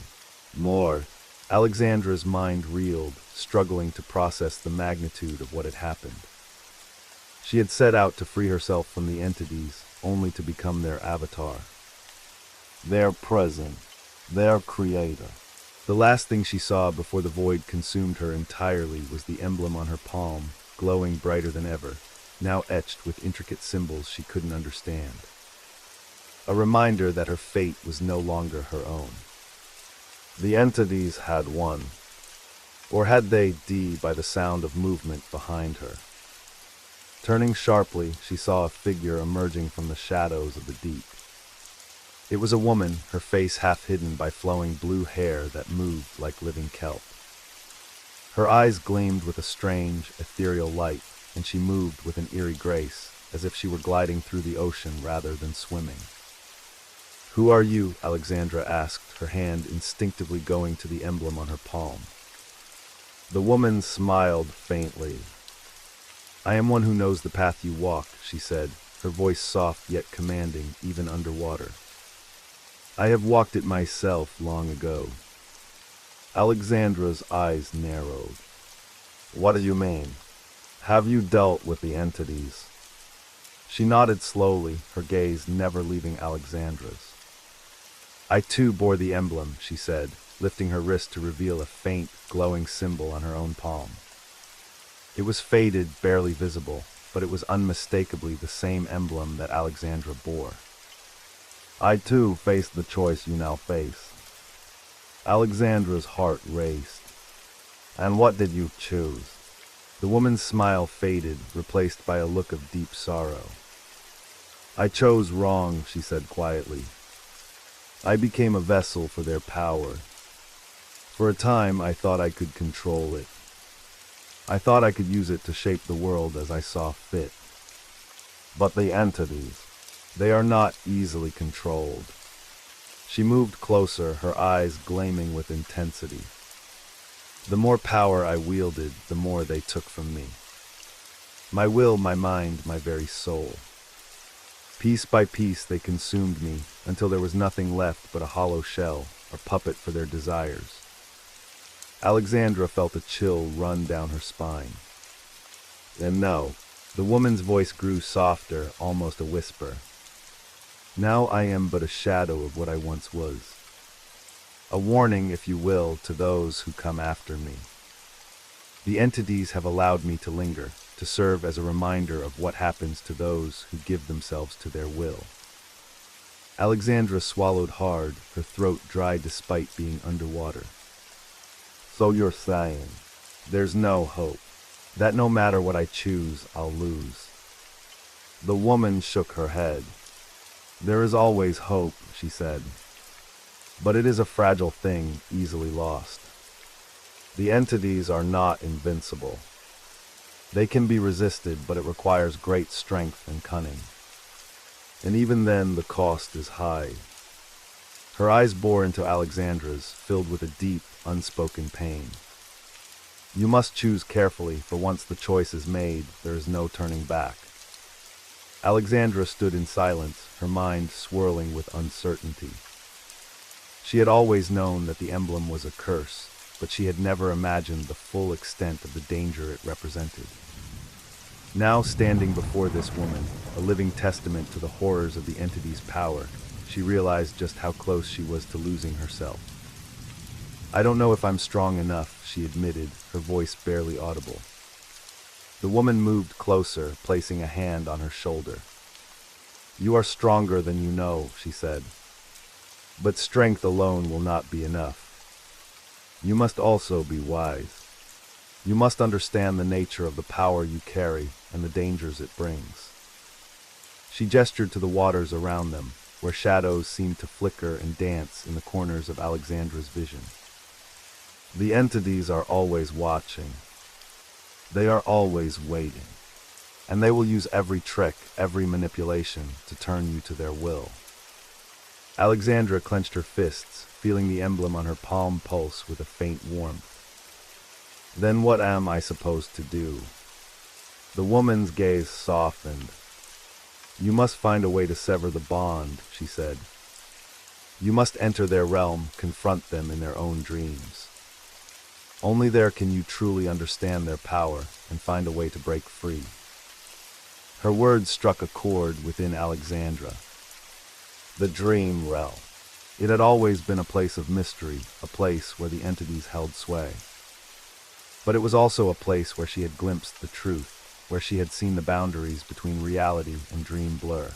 more." Alexandra's mind reeled, struggling to process the magnitude of what had happened. She had set out to free herself from the entities, only to become their avatar. Their present, their creator. The last thing she saw before the void consumed her entirely was the emblem on her palm, glowing brighter than ever, now etched with intricate symbols she couldn't understand. A reminder that her fate was no longer her own. The entities had won. Or had they, by the sound of movement behind her. Turning sharply, she saw a figure emerging from the shadows of the deep. It was a woman, her face half hidden by flowing blue hair that moved like living kelp. Her eyes gleamed with a strange, ethereal light, and she moved with an eerie grace, as if she were gliding through the ocean rather than swimming. "Who are you?" Alexandra asked, her hand instinctively going to the emblem on her palm. The woman smiled faintly. "I am one who knows the path you walk," she said, her voice soft yet commanding, even underwater. "I have walked it myself long ago." Alexandra's eyes narrowed. "What do you mean?" Have you dealt with the entities? She nodded slowly, her gaze never leaving Alexandra's. I too bore the emblem, she said, lifting her wrist to reveal a faint, glowing symbol on her own palm. It was faded, barely visible, but it was unmistakably the same emblem that Alexandra bore. I too faced the choice you now face. Alexandra's heart raced. And what did you choose? The woman's smile faded, replaced by a look of deep sorrow. I chose wrong, she said quietly. I became a vessel for their power. For a time, I thought I could control it. I thought I could use it to shape the world as I saw fit. But the entities, they are not easily controlled. She moved closer, her eyes gleaming with intensity. The more power I wielded, the more they took from me. My will, my mind, my very soul. Piece by piece they consumed me until there was nothing left but a hollow shell, a puppet for their desires. Alexandra felt a chill run down her spine. And no, the woman's voice grew softer, almost a whisper. Now I am but a shadow of what I once was. A warning, if you will, to those who come after me. The entities have allowed me to linger, to serve as a reminder of what happens to those who give themselves to their will. Alexandra swallowed hard, her throat dry despite being underwater. So you're saying, there's no hope, that no matter what I choose, I'll lose. The woman shook her head. There is always hope, she said. But it is a fragile thing, easily lost. The entities are not invincible. They can be resisted, but it requires great strength and cunning. And even then, the cost is high. Her eyes bore into Alexandra's, filled with a deep, unspoken pain. You must choose carefully, for once the choice is made, there is no turning back. Alexandra stood in silence, her mind swirling with uncertainty. She had always known that the emblem was a curse, but she had never imagined the full extent of the danger it represented. Now standing before this woman, a living testament to the horrors of the entity's power, she realized just how close she was to losing herself. I don't know if I'm strong enough, she admitted, her voice barely audible. The woman moved closer, placing a hand on her shoulder. You are stronger than you know, she said. But strength alone will not be enough. You must also be wise. You must understand the nature of the power you carry and the dangers it brings. She gestured to the waters around them, where shadows seemed to flicker and dance in the corners of Alexandra's vision. The entities are always watching. They are always waiting. And they will use every trick, every manipulation to turn you to their will. Alexandra clenched her fists, feeling the emblem on her palm pulse with a faint warmth. Then what am I supposed to do? The woman's gaze softened. You must find a way to sever the bond, she said. You must enter their realm, confront them in their own dreams. Only there can you truly understand their power and find a way to break free. Her words struck a chord within Alexandra. The dream realm. It had always been a place of mystery, a place where the entities held sway. But it was also a place where she had glimpsed the truth, where she had seen the boundaries between reality and dream blur.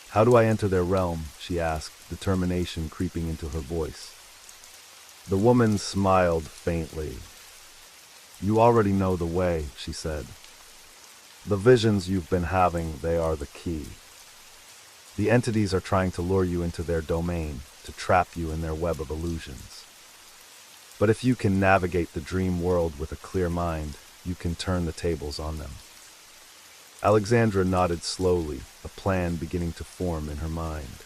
How do I enter their realm? She asked, determination creeping into her voice. The woman smiled faintly. You already know the way, she said. The visions you've been having, they are the key. The entities are trying to lure you into their domain, to trap you in their web of illusions. But if you can navigate the dream world with a clear mind, you can turn the tables on them. Alexandra nodded slowly, a plan beginning to form in her mind.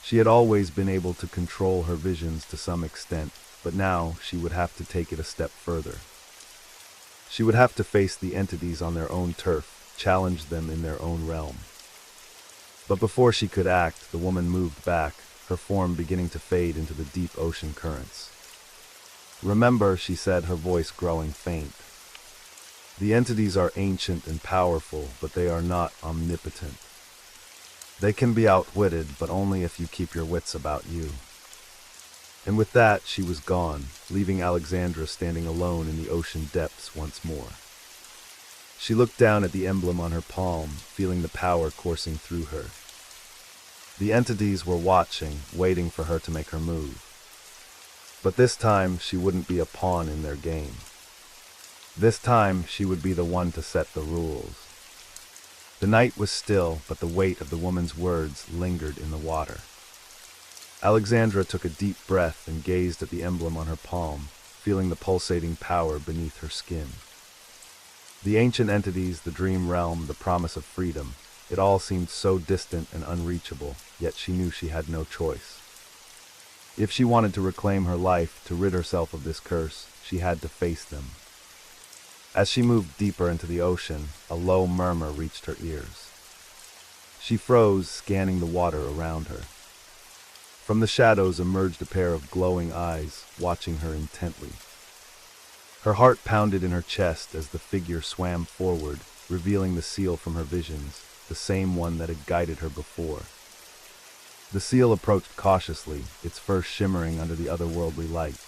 She had always been able to control her visions to some extent, but now she would have to take it a step further. She would have to face the entities on their own turf, challenge them in their own realm. But before she could act, the woman moved back, her form beginning to fade into the deep ocean currents. Remember, she said, her voice growing faint. The entities are ancient and powerful, but they are not omnipotent. They can be outwitted, but only if you keep your wits about you. And with that, she was gone, leaving Alexandra standing alone in the ocean depths once more. She looked down at the emblem on her palm, feeling the power coursing through her. The entities were watching, waiting for her to make her move. But this time, she wouldn't be a pawn in their game. This time, she would be the one to set the rules. The night was still, but the weight of the woman's words lingered in the water. Alexandra took a deep breath and gazed at the emblem on her palm, feeling the pulsating power beneath her skin. The ancient entities, the dream realm, the promise of freedom, it all seemed so distant and unreachable, yet she knew she had no choice. If she wanted to reclaim her life, to rid herself of this curse, she had to face them. As she moved deeper into the ocean, a low murmur reached her ears. She froze, scanning the water around her. From the shadows emerged a pair of glowing eyes, watching her intently. Her heart pounded in her chest as the figure swam forward, revealing the seal from her visions, the same one that had guided her before. The seal approached cautiously, its fur shimmering under the otherworldly light.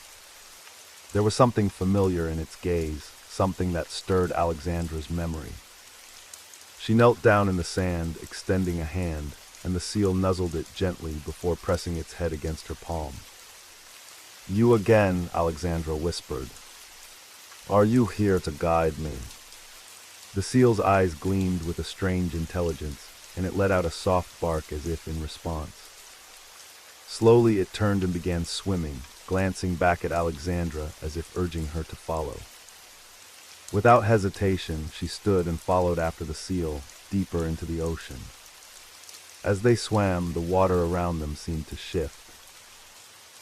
There was something familiar in its gaze, something that stirred Alexandra's memory. She knelt down in the sand, extending a hand, and the seal nuzzled it gently before pressing its head against her palm. "You again," Alexandra whispered. "Are you here to guide me?" The seal's eyes gleamed with a strange intelligence, and it let out a soft bark as if in response. Slowly it turned and began swimming, glancing back at Alexandra as if urging her to follow. Without hesitation, she stood and followed after the seal, deeper into the ocean. As they swam, the water around them seemed to shift.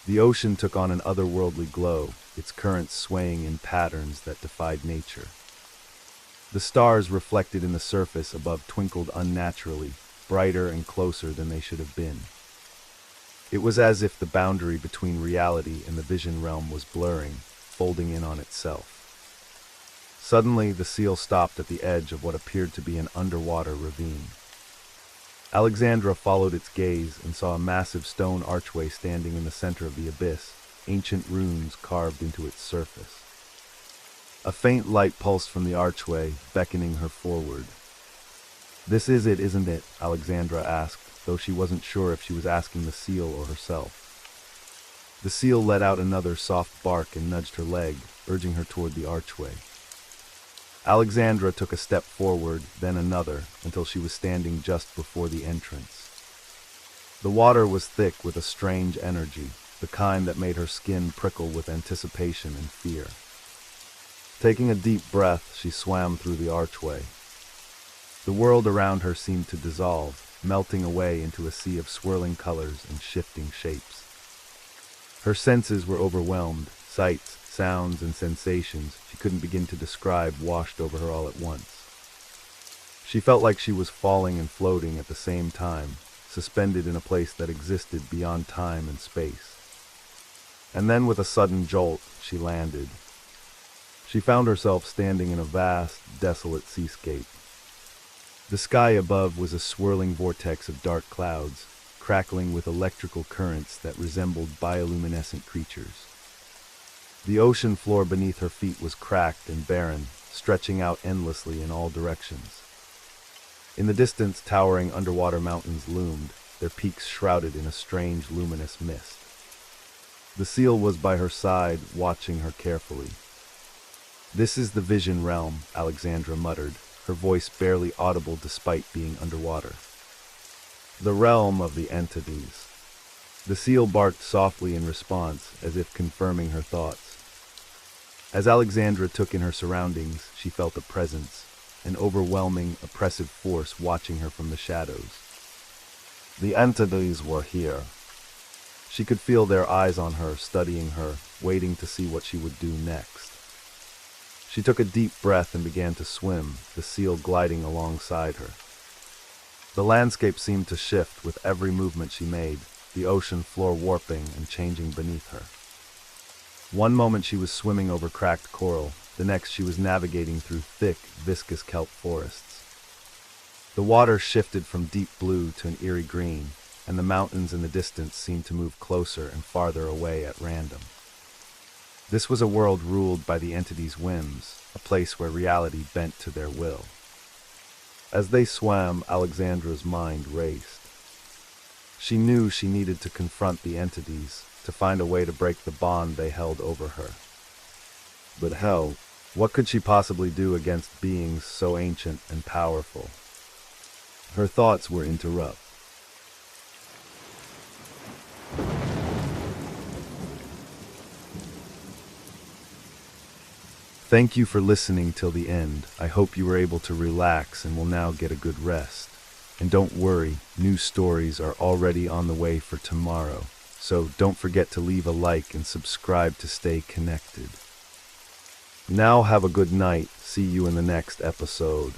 The ocean took on an otherworldly glow, its currents swaying in patterns that defied nature. The stars reflected in the surface above twinkled unnaturally, brighter and closer than they should have been. It was as if the boundary between reality and the vision realm was blurring, folding in on itself. Suddenly, the seal stopped at the edge of what appeared to be an underwater ravine. Alexandra followed its gaze and saw a massive stone archway standing in the center of the abyss, ancient runes carved into its surface. A faint light pulsed from the archway, beckoning her forward. "This is it, isn't it?" Alexandra asked, though she wasn't sure if she was asking the seal or herself. The seal let out another soft bark and nudged her leg, urging her toward the archway. Alexandra took a step forward, then another, until she was standing just before the entrance. The water was thick with a strange energy, the kind that made her skin prickle with anticipation and fear. Taking a deep breath, she swam through the archway. The world around her seemed to dissolve, melting away into a sea of swirling colors and shifting shapes. Her senses were overwhelmed, sights, sounds, and sensations she couldn't begin to describe washed over her all at once. She felt like she was falling and floating at the same time, suspended in a place that existed beyond time and space. And then with a sudden jolt, she landed. She found herself standing in a vast, desolate seascape. The sky above was a swirling vortex of dark clouds, crackling with electrical currents that resembled bioluminescent creatures. The ocean floor beneath her feet was cracked and barren, stretching out endlessly in all directions. In the distance, towering underwater mountains loomed, their peaks shrouded in a strange luminous mist. The seal was by her side, watching her carefully. "This is the vision realm," Alexandra muttered, her voice barely audible despite being underwater. "The realm of the entities." The seal barked softly in response, as if confirming her thoughts. As Alexandra took in her surroundings, she felt a presence, an overwhelming, oppressive force watching her from the shadows. The entities were here. She could feel their eyes on her, studying her, waiting to see what she would do next. She took a deep breath and began to swim, the seal gliding alongside her. The landscape seemed to shift with every movement she made, the ocean floor warping and changing beneath her. One moment she was swimming over cracked coral, The next, she was navigating through thick, viscous kelp forests. The water shifted from deep blue to an eerie green, and the mountains in the distance seemed to move closer and farther away at random. This was a world ruled by the entity's whims, a place where reality bent to their will. As they swam, Alexandra's mind raced. She knew she needed to confront the entities, to find a way to break the bond they held over her. But hell, what could she possibly do against beings so ancient and powerful? Her thoughts were interrupted. Thank you for listening till the end. I hope you were able to relax and will now get a good rest. And don't worry, new stories are already on the way for tomorrow. So don't forget to leave a like and subscribe to stay connected. Now have a good night. See you in the next episode.